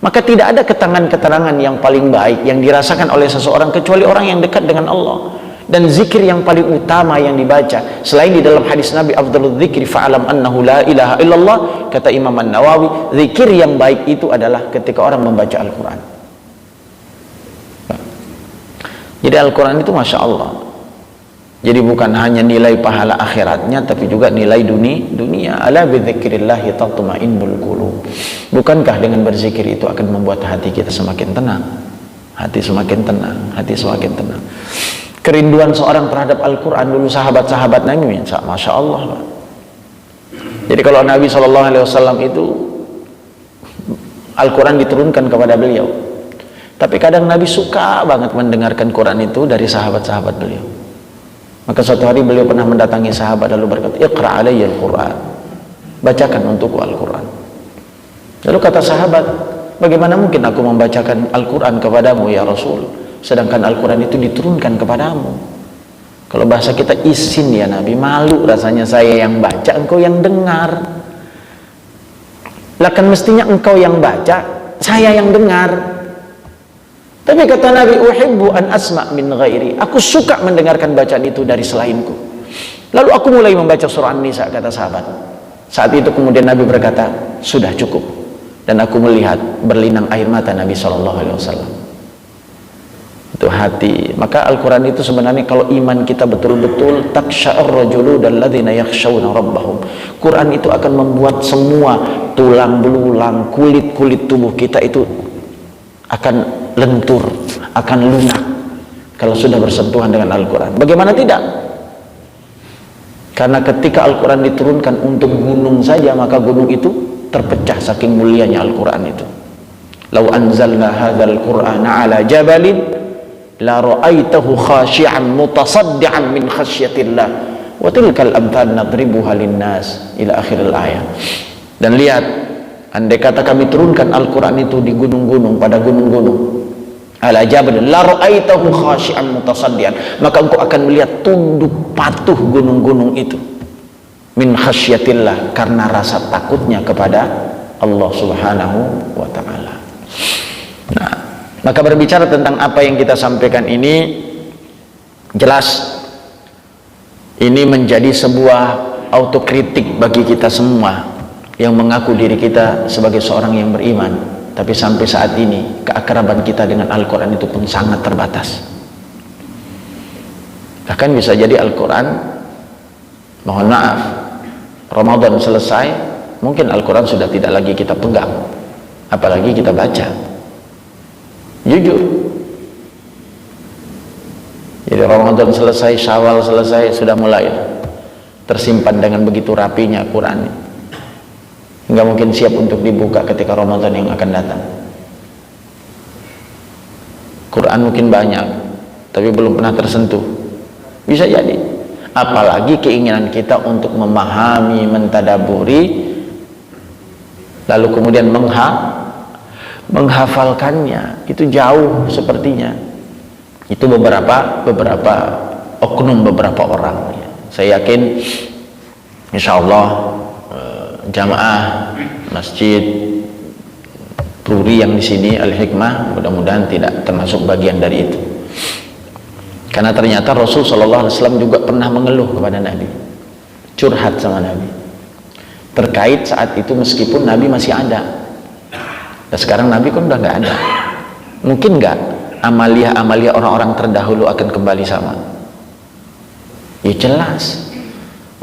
[SPEAKER 1] Maka tidak ada keterangan-keterangan yang paling baik yang dirasakan oleh seseorang kecuali orang yang dekat dengan Allah. Dan zikir yang paling utama yang dibaca, selain di dalam hadis Nabi, afdhaludz dzikri fa'alam annahu la ilaha illallah, kata Imam An-Nawawi, zikir yang baik itu adalah ketika orang membaca Al-Quran. Jadi Al-Quran itu Masya Allah. Jadi bukan hanya nilai pahala akhiratnya, tapi juga nilai dunia. Ala bidzikrillahi tatma'innul qulub. Bukankah dengan berzikir itu akan membuat hati kita semakin tenang? Hati semakin tenang, hati semakin tenang. Kerinduan seorang terhadap Al-Quran, dulu sahabat-sahabat Nabi, Masya Allah. Jadi kalau Nabi SAW itu, Al-Quran diturunkan kepada beliau. Tapi kadang Nabi suka banget mendengarkan Quran itu dari sahabat-sahabat beliau. Maka suatu hari beliau pernah mendatangi sahabat lalu berkata, "Iqra' alayya al-Quran." Bacakan untukku Al-Quran. Lalu kata sahabat, "Bagaimana mungkin aku membacakan Al-Quran kepadamu ya Rasul, sedangkan Al-Quran itu diturunkan kepadamu?" Kalau bahasa kita isin ya Nabi, malu rasanya saya yang baca, engkau yang dengar. Lah kan mestinya engkau yang baca, saya yang dengar. Tapi kata Nabi, uhibbu an asma' min ghairi. Aku suka mendengarkan bacaan itu dari selainku. Lalu aku mulai membaca surah An-Nisa, kata sahabat. Saat itu kemudian Nabi berkata, sudah cukup. Dan aku melihat berlinang air mata Nabi SAW. Itu hati. Maka Al-Quran itu sebenarnya kalau iman kita betul-betul, taksya'ur rajuludal ladzina yakhshawna rabbahum. Quran itu akan membuat semua tulang belulang, kulit-kulit tubuh kita itu akan lentur, akan lunak kalau sudah bersentuhan dengan Al-Quran. Bagaimana tidak? Karena ketika Al-Quran diturunkan untuk gunung saja, maka gunung itu terpecah saking mulianya Al-Quran itu. Lau anzalna hadzal Qur'ana ala jabalin la ra'aitahu khashi'an mutasaddian min khasyatillah wa tilkal amthal nadribuha linnas ila akhiril ayat. Dan lihat, andai kata kami turunkan Al-Quran itu di gunung-gunung, pada gunung-gunung, ala jabal la ra'aitahu khashi'an mutasaddian, maka engkau akan melihat tunduk patuh gunung-gunung itu min khasyatillah, karena rasa takutnya kepada Allah Subhanahu wa ta'ala. Nah, maka berbicara tentang apa yang kita sampaikan ini, jelas ini menjadi sebuah autokritik bagi kita semua yang mengaku diri kita sebagai seorang yang beriman. Tapi sampai saat ini keakraban kita dengan Al-Quran itu pun sangat terbatas. Bahkan bisa jadi Al-Quran, mohon maaf, Ramadan selesai, mungkin Al-Quran sudah tidak lagi kita pegang, apalagi kita baca. Jujur. Jadi Ramadan selesai, Syawal selesai, sudah mulai tersimpan dengan begitu rapinya Quran. Nggak mungkin siap untuk dibuka ketika Ramadan yang akan datang. Quran mungkin banyak, tapi belum pernah tersentuh. Bisa jadi. Apalagi keinginan kita untuk memahami, mentadaburi, lalu kemudian menghafalkannya, itu jauh sepertinya. Itu beberapa oknum, beberapa orang. Saya yakin insya Allah jamaah masjid Pruri yang di sini Al-Hikmah mudah-mudahan tidak termasuk bagian dari itu. Karena ternyata Rasul Shallallahu Alaihi Wasallam juga pernah mengeluh kepada Nabi, curhat sama Nabi terkait saat itu meskipun Nabi masih ada. Dan sekarang Nabi kan udah nggak ada. Mungkin nggak amalia orang-orang terdahulu akan kembali sama? Ya jelas.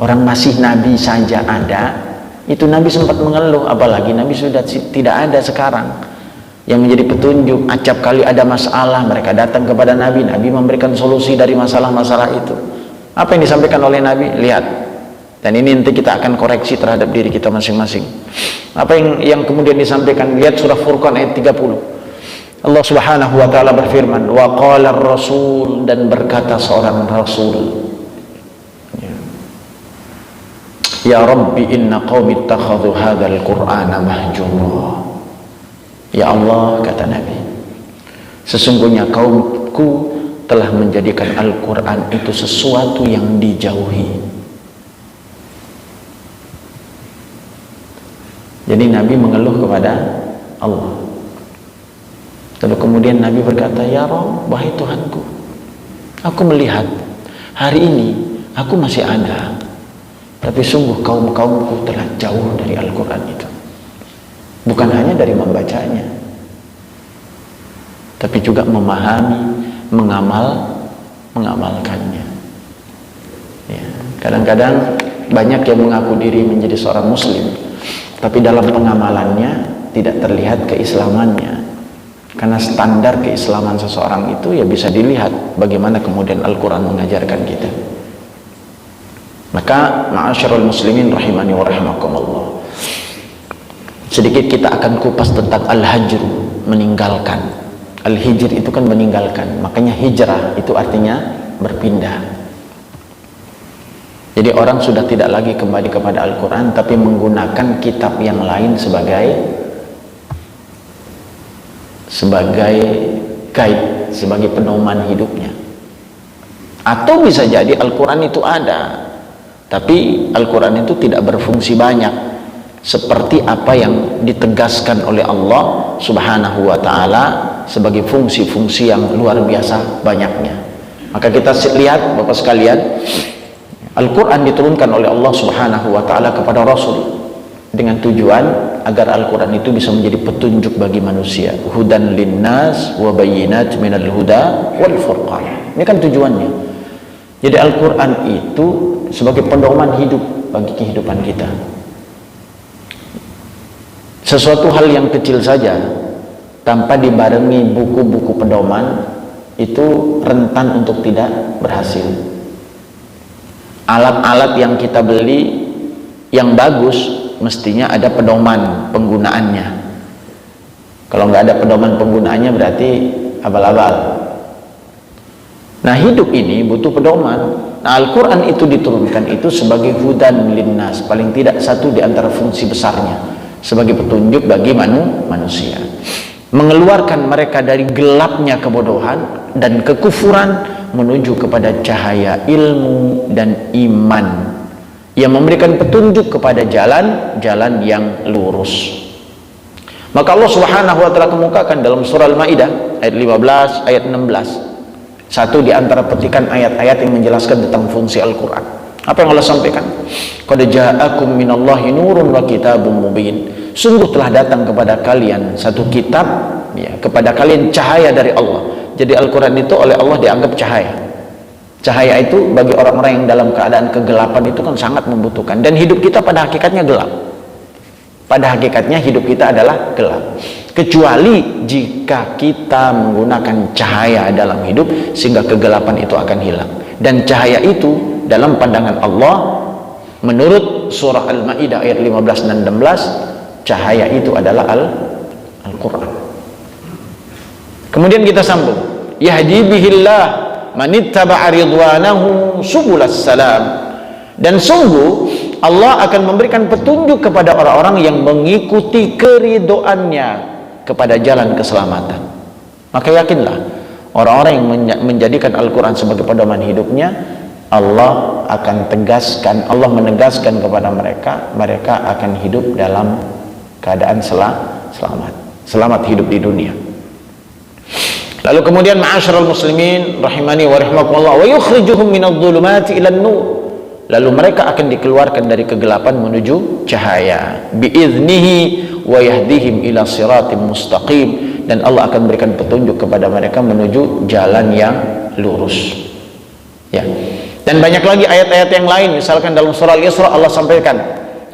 [SPEAKER 1] Orang masih Nabi saja ada, itu Nabi sempat mengeluh, apalagi Nabi sudah tidak ada sekarang. Yang menjadi petunjuk, acap kali ada masalah, mereka datang kepada Nabi, Nabi memberikan solusi dari masalah-masalah itu. Apa yang disampaikan oleh Nabi? Lihat. Dan ini nanti kita akan koreksi terhadap diri kita masing-masing. Apa yang kemudian disampaikan? Lihat surah Furqan ayat 30. Allah Subhanahu wa taala berfirman, wa qala ar-rasul, dan berkata seorang rasul, ya Rabbi inna qaumi ittakhadhu hadzal qur'ana mahjura. Ya Allah, kata Nabi, sesungguhnya kaumku telah menjadikan Al-Qur'an itu sesuatu yang dijauhi. Jadi Nabi mengeluh kepada Allah. Lalu kemudian Nabi berkata, ya Rabb, wahai Tuhanku, aku melihat hari ini aku masih ada, tapi sungguh kaum-kaumku telah jauh dari Al-Quran itu. Bukan hanya dari membacanya, tapi juga memahami, mengamalkannya. Ya, kadang-kadang banyak yang mengaku diri menjadi seorang muslim, tapi dalam pengamalannya tidak terlihat keislamannya. Karena standar keislaman seseorang itu ya bisa dilihat bagaimana kemudian Al-Quran mengajarkan kita. Maka ma'asyarul muslimin rahimani wa rahimakumullah, sedikit kita akan kupas tentang al-hajr, meninggalkan. Al-hijr itu kan meninggalkan, makanya hijrah itu artinya berpindah. Jadi orang sudah tidak lagi kembali kepada Al-Quran, tapi menggunakan kitab yang lain sebagai guide, sebagai pedoman hidupnya. Atau bisa jadi Al-Quran itu ada, tapi Al-Quran itu tidak berfungsi banyak seperti apa yang ditegaskan oleh Allah Subhanahu wa ta'ala sebagai fungsi-fungsi yang luar biasa banyaknya. Maka kita lihat Bapak sekalian, Al-Quran diturunkan oleh Allah Subhanahu wa ta'ala kepada Rasul dengan tujuan agar Al-Quran itu bisa menjadi petunjuk bagi manusia, hudan linnas wa bayyinat minal huda wal furqan. Ini kan tujuannya. Jadi Al-Quran itu sebagai pedoman hidup bagi kehidupan kita. Sesuatu hal yang kecil saja tanpa dibarengi buku-buku pedoman itu rentan untuk tidak berhasil. Alat-alat yang kita beli yang bagus mestinya ada pedoman penggunaannya. Kalau nggak ada pedoman penggunaannya berarti abal-abal. Nah, hidup ini butuh pedoman. Nah, Al-Quran itu diturunkan itu sebagai hudan linnas, paling tidak satu di antara fungsi besarnya, sebagai petunjuk bagi manusia, mengeluarkan mereka dari gelapnya kebodohan dan kekufuran menuju kepada cahaya ilmu dan iman yang memberikan petunjuk kepada jalan yang lurus. Maka Allah Subhanahu wa ta'ala kemukakan dalam surah Al-Maidah ayat 15, ayat 16, satu di antara petikan ayat-ayat yang menjelaskan tentang fungsi Al-Quran. Apa yang Allah sampaikan? Qad ja'akum minallahi nurun wa kitabun mubin. Sungguh telah datang kepada kalian satu kitab, ya, kepada kalian cahaya dari Allah. Jadi Al-Quran itu oleh Allah dianggap cahaya. Cahaya itu bagi orang-orang yang dalam keadaan kegelapan itu kan sangat membutuhkan. Dan hidup kita pada hakikatnya gelap. Pada hakikatnya hidup kita adalah gelap. Kecuali jika kita menggunakan cahaya dalam hidup sehingga kegelapan itu akan hilang. Dan cahaya itu dalam pandangan Allah menurut surah Al-Maidah ayat 15 dan 16, cahaya itu adalah Al-Quran. Kemudian kita sambung, yahdi bihillah manittaba'a ridwanahu subulas salam. Dan sungguh Allah akan memberikan petunjuk kepada orang-orang yang mengikuti keridoannya kepada jalan keselamatan. Maka yakinlah, orang-orang yang menjadikan Al-Quran sebagai pedoman hidupnya, Allah akan tegaskan, Allah menegaskan kepada mereka, mereka akan hidup dalam keadaan selamat hidup di dunia. Lalu kemudian ma'asyiral muslimin rahimani wa rahimakumullah, wa yukhrijuhum minadh-dhulumati ilan nur. Lalu mereka akan dikeluarkan dari kegelapan menuju cahaya, biiznihi wa yahdihim ila siratim mustaqim, dan Allah akan berikan petunjuk kepada mereka menuju jalan yang lurus. Ya. Dan banyak lagi ayat-ayat yang lain, misalkan dalam surah Al-Isra Allah sampaikan,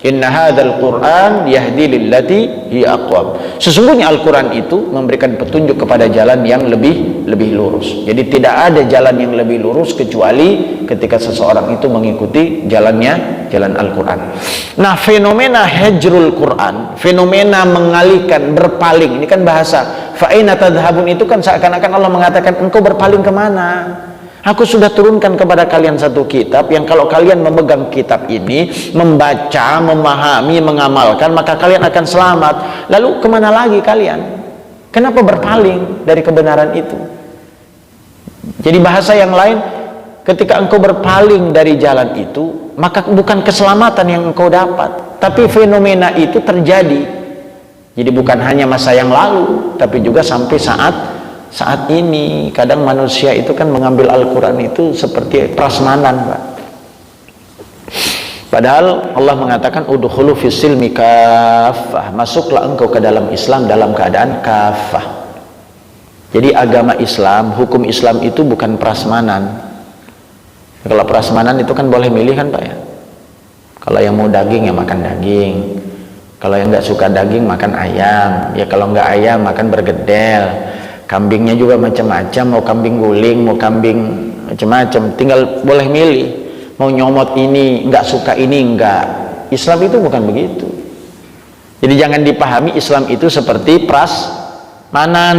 [SPEAKER 1] inna hadzal Qur'an yahdi lillati hi aqwam. Sesungguhnya Al-Qur'an itu memberikan petunjuk kepada jalan yang lebih lurus. Jadi tidak ada jalan yang lebih lurus kecuali ketika seseorang itu mengikuti jalan Al-Qur'an. Nah, fenomena hajrul Qur'an, fenomena mengalihkan, berpaling, ini kan bahasa fa aina tadhhabun, itu kan seakan-akan Allah mengatakan engkau berpaling kemana? Aku sudah turunkan kepada kalian satu kitab yang kalau kalian memegang kitab ini, membaca, memahami, mengamalkan, maka kalian akan selamat. Lalu kemana lagi kalian? Kenapa berpaling dari kebenaran itu? Jadi bahasa yang lain, ketika engkau berpaling dari jalan itu, maka bukan keselamatan yang engkau dapat, tapi fenomena itu terjadi. Jadi bukan hanya masa yang lalu, tapi juga sampai saat ini. Kadang manusia itu kan mengambil Al-Quran itu seperti prasmanan, Pak. Padahal Allah mengatakan udkhulu fis-silmi kaffah, masuklah engkau ke dalam Islam dalam keadaan kaffah. Jadi agama Islam, hukum Islam itu bukan prasmanan. Kalau prasmanan itu kan boleh milih kan, Pak, ya. Kalau yang mau daging ya makan daging, kalau yang nggak suka daging makan ayam, ya kalau nggak ayam makan bergedel. Kambingnya juga macam-macam, mau kambing guling, mau kambing macam-macam, tinggal boleh milih. Mau nyomot ini, nggak suka ini, enggak. Islam itu bukan begitu. Jadi jangan dipahami Islam itu seperti prasmanan,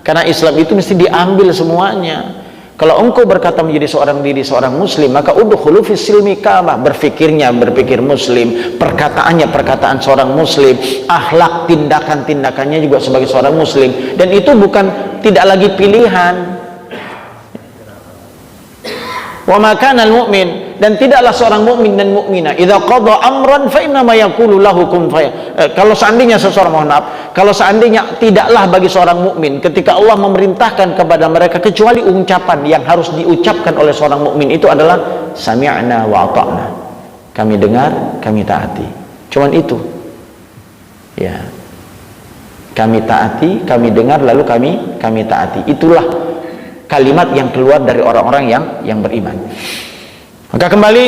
[SPEAKER 1] karena Islam itu mesti diambil semuanya. Kalau engkau berkata menjadi seorang muslim, maka udkhulu fis-silmi kaffah, berpikir muslim, perkataannya perkataan seorang muslim, akhlak tindakannya juga sebagai seorang muslim, dan itu bukan tidak lagi pilihan. Wa ma kana al-mu'min, dan tidaklah seorang mukmin dan mukminah idza qada amran fa inna ma yaqulu lahu kun fayakun. Kalau seandainya kalau seandainya tidaklah bagi seorang mukmin ketika Allah memerintahkan kepada mereka kecuali ucapan yang harus diucapkan oleh seorang mukmin itu adalah sami'na wa ata'na. Kami dengar, kami taati. Cuman itu. Ya. Kami taati, kami dengar, lalu kami taati. Itulah kalimat yang keluar dari orang-orang yang beriman. Maka kembali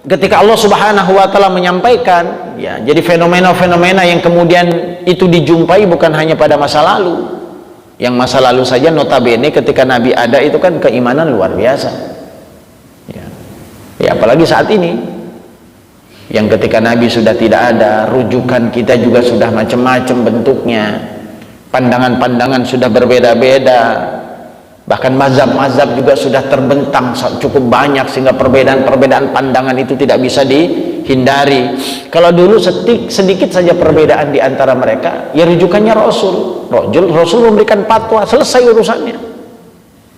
[SPEAKER 1] ketika Allah Subhanahu wa taala menyampaikan, ya, jadi fenomena-fenomena yang kemudian itu dijumpai bukan hanya pada masa lalu. Yang masa lalu saja notabene ketika Nabi ada itu kan keimanan luar biasa. Ya, apalagi saat ini. Yang ketika Nabi sudah tidak ada, rujukan kita juga sudah macam-macam bentuknya. Pandangan-pandangan sudah berbeda-beda. Bahkan mazhab-mazhab juga sudah terbentang cukup banyak sehingga perbedaan-perbedaan pandangan itu tidak bisa dihindari. Kalau dulu sedikit saja perbedaan di antara mereka, ya rujukannya Rasul memberikan fatwa, selesai urusannya.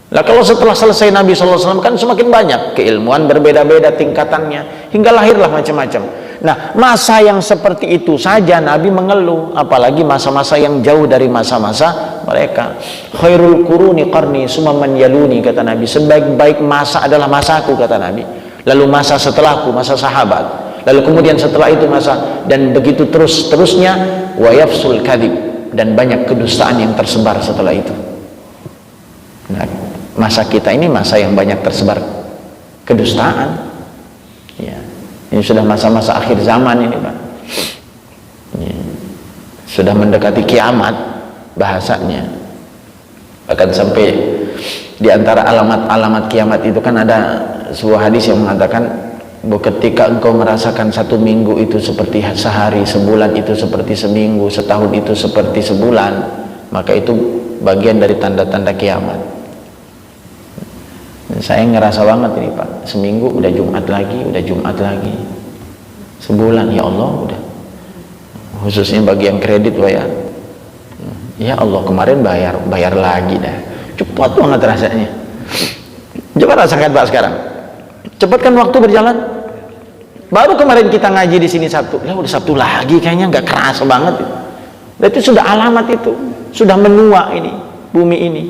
[SPEAKER 1] Lah kalau setelah selesai Nabi SAW kan semakin banyak keilmuan berbeda-beda tingkatannya hingga lahirlah macam-macam. Nah, masa yang seperti itu saja Nabi mengeluh, apalagi masa-masa yang jauh dari masa-masa mereka. Khairul quruni qarni summa man yaluni, kata Nabi. Sebaik-baik masa adalah masaku, kata Nabi. Lalu masa setelahku, masa sahabat. Lalu kemudian setelah itu masa, dan begitu terusnya. Wa yafsul kadhib, dan banyak kedustaan yang tersebar setelah itu. Nah, masa kita ini masa yang banyak tersebar kedustaan. Ya. Ini sudah masa-masa akhir zaman ini, Pak. Ya. Sudah mendekati kiamat bahasanya. Bahkan sampai di antara alamat-alamat kiamat itu kan ada sebuah hadis yang mengatakan bahwa ketika engkau merasakan satu minggu itu seperti sehari, sebulan itu seperti seminggu, setahun itu seperti sebulan, maka itu bagian dari tanda-tanda kiamat. Saya ngerasa banget ini, Pak. Seminggu udah Jumat lagi, sebulan ya Allah udah. Khususnya bagi yang kredit, Pak, ya. Ya Allah, kemarin bayar lagi dah. cepat banget rasanya. Coba rasakan Pak sekarang, cepatkan waktu berjalan. Baru kemarin kita ngaji di sini Sabtu, ya udah Sabtu lagi, kayaknya nggak kerasa banget. Berarti sudah alamat itu, sudah menua ini bumi ini.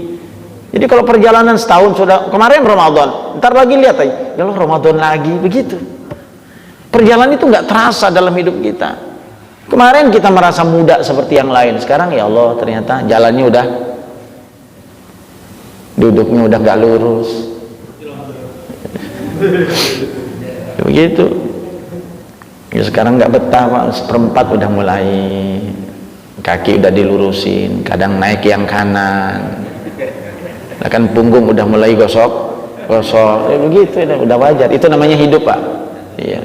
[SPEAKER 1] Jadi kalau perjalanan setahun sudah, kemarin Ramadan, ntar lagi lihat aja, ya Allah Ramadan lagi, begitu. Perjalanan itu nggak terasa dalam hidup kita. Kemarin kita merasa muda seperti yang lain, sekarang ya Allah ternyata jalannya udah, duduknya udah nggak lurus. Begitu. Ya sekarang nggak betah Pak, seperempat udah mulai, kaki udah dilurusin, kadang naik yang kanan, kan punggung udah mulai gosok, ya begitu, udah wajar. Itu namanya hidup Pak. Iya.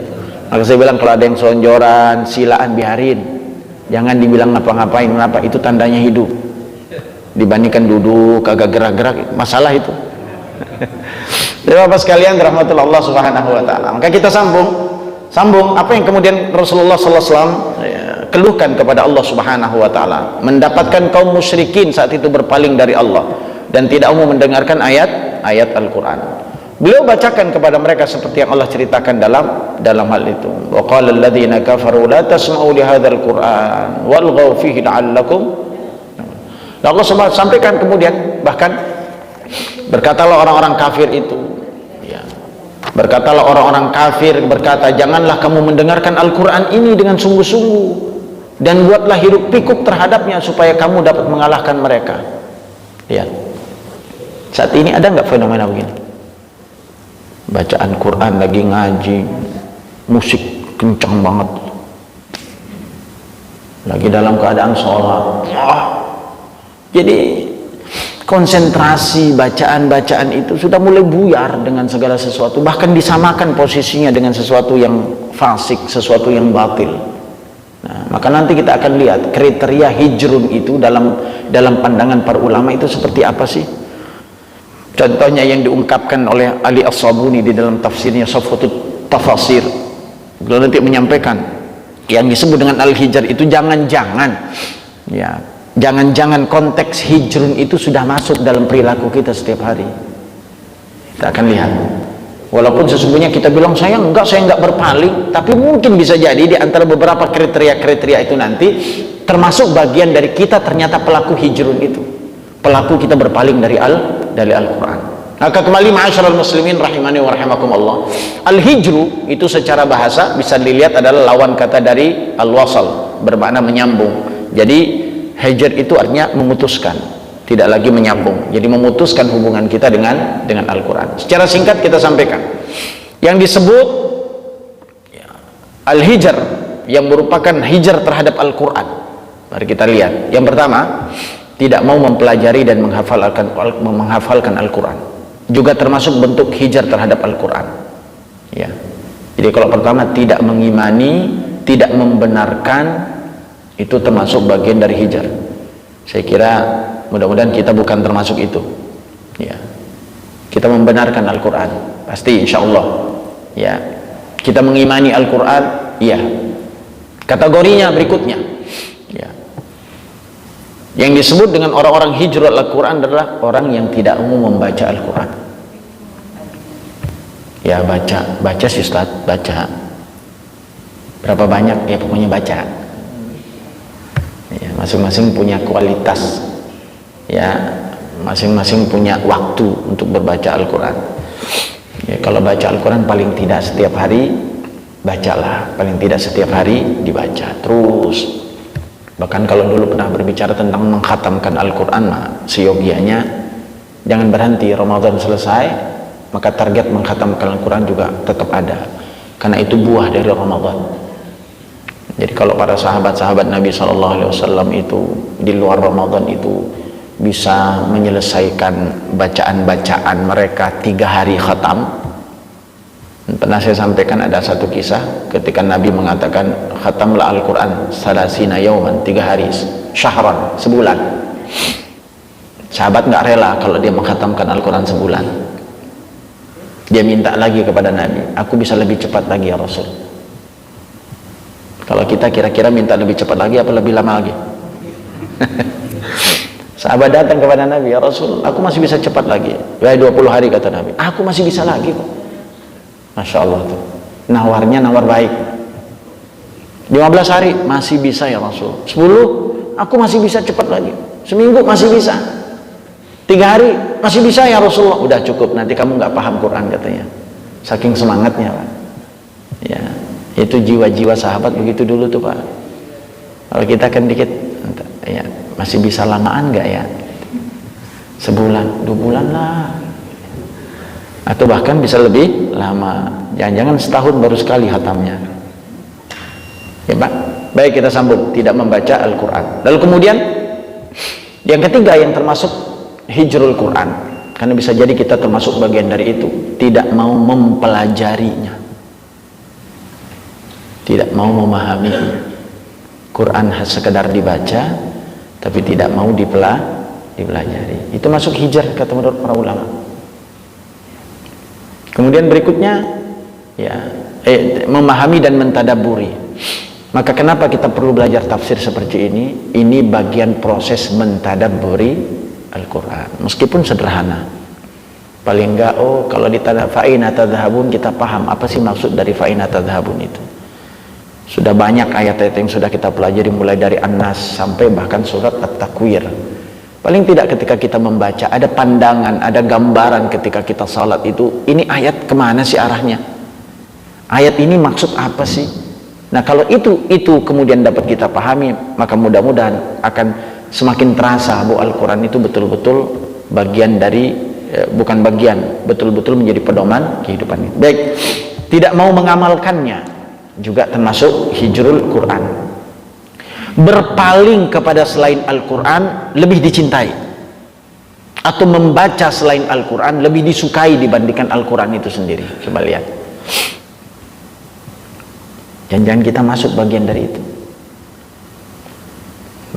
[SPEAKER 1] Maka saya bilang kalau ada yang selonjoran, silaan biarin, jangan dibilang ngapa-ngapain. Kenapa? Itu tandanya hidup. Dibandingkan duduk kagak gerak-gerak, masalah itu. Jadi Bapak sekalian rahmatullah Allah Subhanahu wa taala. Maka kita sambung apa yang kemudian Rasulullah sallallahu alaihi wasallam keluhkan kepada Allah Subhanahu wa taala, mendapatkan kaum musyrikin saat itu berpaling dari Allah dan tidak mau mendengarkan ayat-ayat Al-Qur'an. Beliau bacakan kepada mereka seperti yang Allah ceritakan dalam hal itu. Wa qala alladziina kafaru la tasma'u li hadzal qur'an walghaw fihi la'allakum. Allah SWT sampaikan kemudian, bahkan berkatalah orang-orang kafir itu, ya, berkatalah orang-orang kafir berkata, janganlah kamu mendengarkan Al-Quran ini dengan sungguh-sungguh dan buatlah hiruk pikuk terhadapnya supaya kamu dapat mengalahkan mereka. Ya, saat ini ada nggak fenomena begini? Bacaan Quran lagi ngaji, musik kencang banget, lagi dalam keadaan sholat. Jadi konsentrasi bacaan-bacaan itu sudah mulai buyar dengan segala sesuatu, bahkan disamakan posisinya dengan sesuatu yang fasik, sesuatu yang batil. Nah, maka nanti kita akan lihat kriteria hijrun itu dalam pandangan para ulama itu seperti apa sih. Contohnya yang diungkapkan oleh Ali As-Sabuni di dalam tafsirnya Safwatut Tafasir. Beliau nanti menyampaikan yang disebut dengan al-hijr itu jangan-jangan, ya, jangan-jangan konteks hijrun itu sudah masuk dalam perilaku kita setiap hari. Kita akan lihat. Walaupun sesungguhnya kita bilang saya enggak berpaling, tapi mungkin bisa jadi di antara beberapa kriteria-kriteria itu nanti termasuk bagian dari kita ternyata pelaku hijrun itu. Pelaku kita berpaling dari Al-Quran. Maka kembali ma'asyiral muslimin rahimani wa rahimakumullah. Al-hijru itu secara bahasa bisa dilihat adalah lawan kata dari al-wasal, bermakna menyambung. Jadi hijr itu artinya memutuskan, tidak lagi menyambung. Jadi memutuskan hubungan kita dengan Al-Quran. Secara singkat kita sampaikan yang disebut al-hijr yang merupakan hijr terhadap Al-Quran. Mari kita lihat. Yang pertama, tidak mau mempelajari dan menghafalkan Al-Quran, juga termasuk bentuk hijr terhadap Al-Quran. Ya. Jadi kalau pertama tidak mengimani, tidak membenarkan, itu termasuk bagian dari hijr. Saya kira mudah-mudahan kita bukan termasuk itu. Ya. Kita membenarkan Al-Quran, pasti insya Allah. Ya. Kita mengimani Al-Quran, iya. Kategorinya berikutnya. Ya. Yang disebut dengan orang-orang hijrul Al-Quran adalah orang yang tidak umum membaca Al-Quran. Ya baca sih Ustaz, baca. Berapa banyak? Ya pokoknya baca. Ya, masing-masing punya kualitas. Ya, masing-masing punya waktu untuk berbaca Al-Quran. Ya, kalau baca Al-Quran paling tidak setiap hari, bacalah. Paling tidak setiap hari dibaca terus. Bahkan kalau dulu pernah berbicara tentang mengkhatamkan Al-Quran, seyogianya jangan berhenti. Ramadan selesai, maka target mengkhatamkan Al-Quran juga tetap ada, karena itu buah dari Ramadan. Jadi kalau para sahabat-sahabat Nabi SAW itu di luar Ramadan itu bisa menyelesaikan bacaan-bacaan mereka 3 hari khatam. Pernah saya sampaikan ada satu kisah ketika Nabi mengatakan khatamlah Al-Quran salasina yauman, 3 hari, syahran, sebulan. Sahabat nggak rela kalau dia mengkhatamkan Al-Quran sebulan. Dia minta lagi kepada Nabi, aku bisa lebih cepat lagi ya Rasul. Kalau kita kira-kira minta lebih cepat lagi apa lebih lama lagi? Sahabat datang kepada Nabi, ya Rasul, aku masih bisa cepat lagi. Ya 20 hari kata Nabi, aku masih bisa lagi kok. Masya Allah tuh, nawarnya nawar baik. 15 hari masih bisa ya Rasul. 10, aku masih bisa cepat lagi. Seminggu masih bisa. 3 hari masih bisa ya Rasulullah. Udah cukup, nanti kamu nggak paham Quran katanya. Saking semangatnya Pak. Ya, itu jiwa-jiwa sahabat begitu dulu tuh Pak. Kalau kita kan dikit, ya masih bisa lamaan nggak ya? Sebulan, 2 bulan lah, atau bahkan bisa lebih lama. Jangan-jangan setahun baru sekali hatamnya. Ya Pak, baik kita sambung, tidak membaca Al-Quran. Lalu kemudian yang ketiga yang termasuk hijrul Quran, karena bisa jadi kita termasuk bagian dari itu, tidak mau mempelajarinya, tidak mau memahaminya. Quran sekedar dibaca tapi tidak mau dipelajari. Itu masuk hijrah kata menurut para ulama. Kemudian berikutnya ya memahami dan mentadaburi. Maka kenapa kita perlu belajar tafsir seperti ini? Ini bagian proses mentadaburi Al-Quran, meskipun sederhana. Paling enggak, oh kalau ditanda fa'ina tadhabun, kita paham apa sih maksud dari fa'ina tadhabun itu. Sudah banyak ayat-ayat yang sudah kita pelajari, mulai dari An-Nas sampai bahkan surat At-Takwir. Paling tidak ketika kita membaca ada pandangan, ada gambaran ketika kita salat itu, ini ayat kemana sih arahnya, ayat ini maksud apa sih. Nah kalau itu kemudian dapat kita pahami, maka mudah-mudahan akan semakin terasa bahwa Al-Quran itu betul-betul bagian dari bukan bagian, betul-betul menjadi pedoman kehidupan ini. Baik, tidak mau mengamalkannya juga termasuk hijrul Quran. Berpaling kepada selain Al-Quran lebih dicintai, atau membaca selain Al-Quran lebih disukai dibandingkan Al-Quran itu sendiri. Coba lihat, jangan-jangan kita masuk bagian dari itu.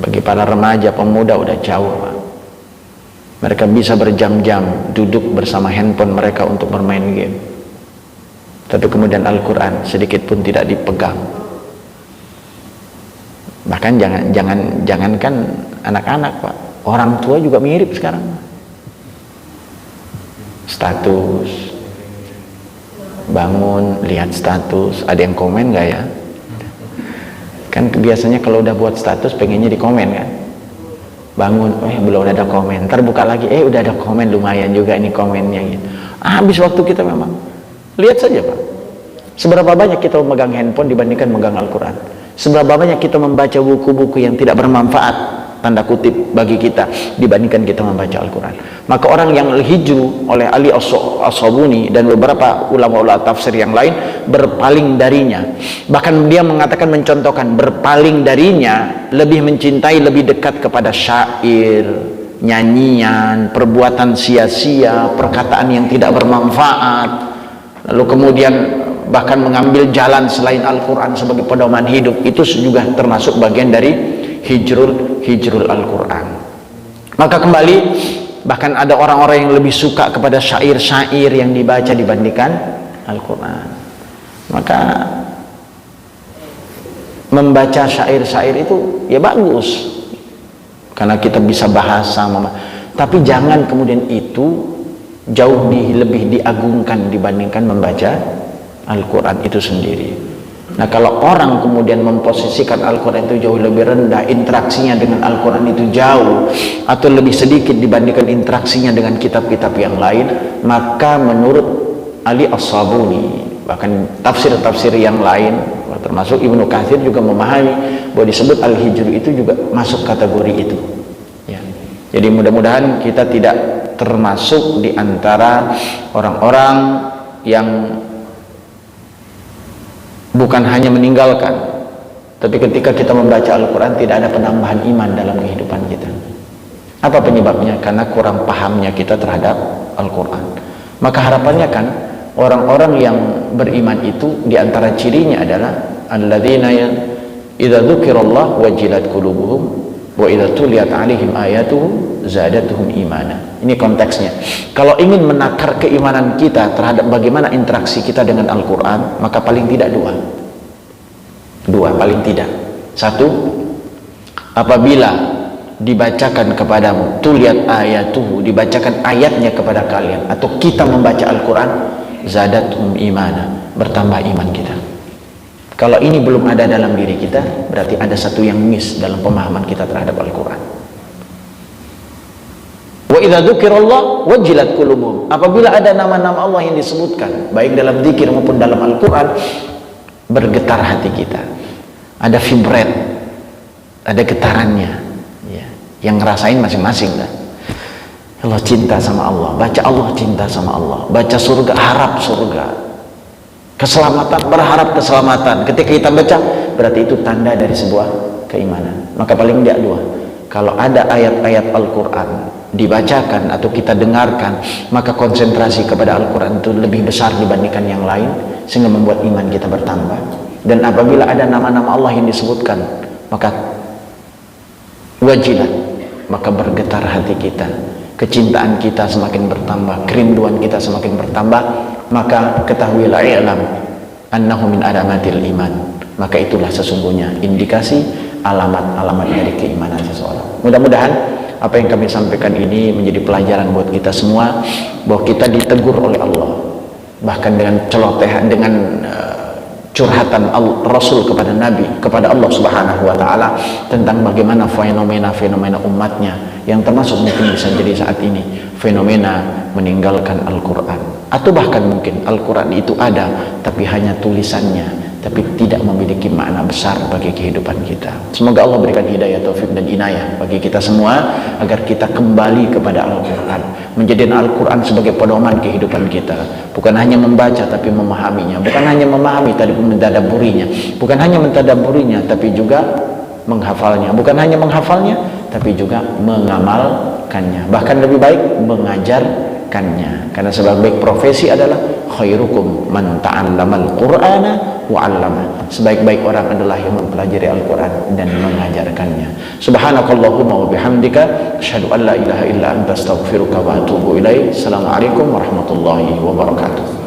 [SPEAKER 1] Bagi para remaja, pemuda udah jauh Pak. Mereka bisa berjam-jam duduk bersama handphone mereka untuk bermain game, tapi kemudian Al-Quran sedikit pun tidak dipegang. Bahkan jangankan anak-anak Pak, orang tua juga mirip sekarang. Status, bangun lihat status, ada yang komen nggak ya? Kan biasanya kalau udah buat status pengennya di komen kan. Bangun, belum ada komen, ntar buka lagi, udah ada komen, lumayan juga ini komennya gitu. Habis waktu kita memang. Lihat saja Pak, seberapa banyak kita memegang handphone dibandingkan memegang Al-Quran. Seberapa banyak kita membaca buku-buku yang tidak bermanfaat, tanda kutip, bagi kita dibandingkan kita membaca Al-Quran. Maka orang yang hijru oleh Ali As-Sabuni dan beberapa ulama-ulama tafsir yang lain berpaling darinya. Bahkan dia mengatakan, mencontohkan, berpaling darinya lebih mencintai, lebih dekat kepada syair, nyanyian, perbuatan sia-sia, perkataan yang tidak bermanfaat. Lalu kemudian bahkan mengambil jalan selain Al-Quran sebagai pedoman hidup. Itu juga termasuk bagian dari hijrul Al-Quran. Maka kembali, bahkan ada orang-orang yang lebih suka kepada syair-syair yang dibaca dibandingkan Al-Quran. Maka membaca syair-syair itu ya bagus, karena kita bisa bahasa, tapi jangan kemudian itu jauh lebih diagungkan dibandingkan membaca Al-Quran itu sendiri. Nah kalau orang kemudian memposisikan Al-Quran itu jauh lebih rendah, interaksinya dengan Al-Quran itu jauh atau lebih sedikit dibandingkan interaksinya dengan kitab-kitab yang lain, maka menurut Ali As-Sabuni, bahkan tafsir-tafsir yang lain termasuk Ibnu Katsir juga memahami bahwa disebut Al-Hijr itu juga masuk kategori itu ya. Jadi mudah-mudahan kita tidak termasuk di antara orang-orang yang bukan hanya meninggalkan, tapi ketika kita membaca Al-Quran tidak ada penambahan iman dalam kehidupan kita. Apa penyebabnya? Karena kurang pahamnya kita terhadap Al-Quran. Maka harapannya kan orang-orang yang beriman itu diantara cirinya adalah alladzina idza dzukirallah wajilat qulubuhum wa idza tuliyat alaihim ayatuhu zadatuhum imana. Ini konteksnya. Kalau ingin menakar keimanan kita terhadap bagaimana interaksi kita dengan Al-Quran, maka paling tidak dua paling tidak. Satu, apabila dibacakan kepadamu, tuliyat ayatuhu, dibacakan ayatnya kepada kalian, atau kita membaca Al-Quran, zadathum imana, bertambah iman kita. Kalau ini belum ada dalam diri kita, berarti ada satu yang miss dalam pemahaman kita terhadap Al-Quran. Wa idza dzukirallah wajilat qulubuhum, apabila ada nama-nama Allah yang disebutkan baik dalam zikir maupun dalam Al-Quran, bergetar hati kita, ada vibrate, ada getarannya ya. Yang ngerasain masing-masing kan. Allah cinta sama Allah, baca Allah cinta sama Allah, baca surga, harap surga, keselamatan, berharap keselamatan. Ketika kita baca, berarti itu tanda dari sebuah keimanan. Maka paling tidak dua, kalau ada ayat-ayat Al-Quran dibacakan atau kita dengarkan, maka konsentrasi kepada Al-Quran itu lebih besar dibandingkan yang lain, sehingga membuat iman kita bertambah. Dan apabila ada nama-nama Allah yang disebutkan, maka wajilat, maka bergetar hati kita, kecintaan kita semakin bertambah, kerinduan kita semakin bertambah. Maka ketahuilah, i'lam annahu min alamatil iman, maka itulah sesungguhnya indikasi alamat-alamat dari keimanan seseorang. Mudah-mudahan apa yang kami sampaikan ini menjadi pelajaran buat kita semua, bahwa kita ditegur oleh Allah, bahkan dengan celotehan, dengan curhatan Rasul kepada Nabi, kepada Allah Subhanahu wa Ta'ala, tentang bagaimana fenomena-fenomena umatnya, yang termasuk mungkin bisa jadi saat ini fenomena meninggalkan Al-Quran, atau bahkan mungkin Al-Quran itu ada tapi hanya tulisannya, tapi tidak memiliki makna besar bagi kehidupan kita. Semoga Allah berikan hidayah, taufik dan inayah bagi kita semua, agar kita kembali kepada Al-Quran, menjadikan Al-Quran sebagai pedoman kehidupan kita, bukan hanya membaca tapi memahaminya, bukan hanya memahami tapi mentadabburinya, bukan hanya mentadabburinya tapi juga menghafalnya, bukan hanya menghafalnya tapi juga mengamalkannya, bahkan lebih baik mengajarkannya. Karena sebaik profesi adalah khairukum man ta'allamal qur'ana wa 'allama, sebaik-baik orang adalah yang mempelajari Al-Quran dan mengajarkannya. Subhanakallahumma wa bihamdika asyhadu an la ilaha illa anta astaghfiruka wa atubu ilaik. Assalamualaikum warahmatullahi wabarakatuh.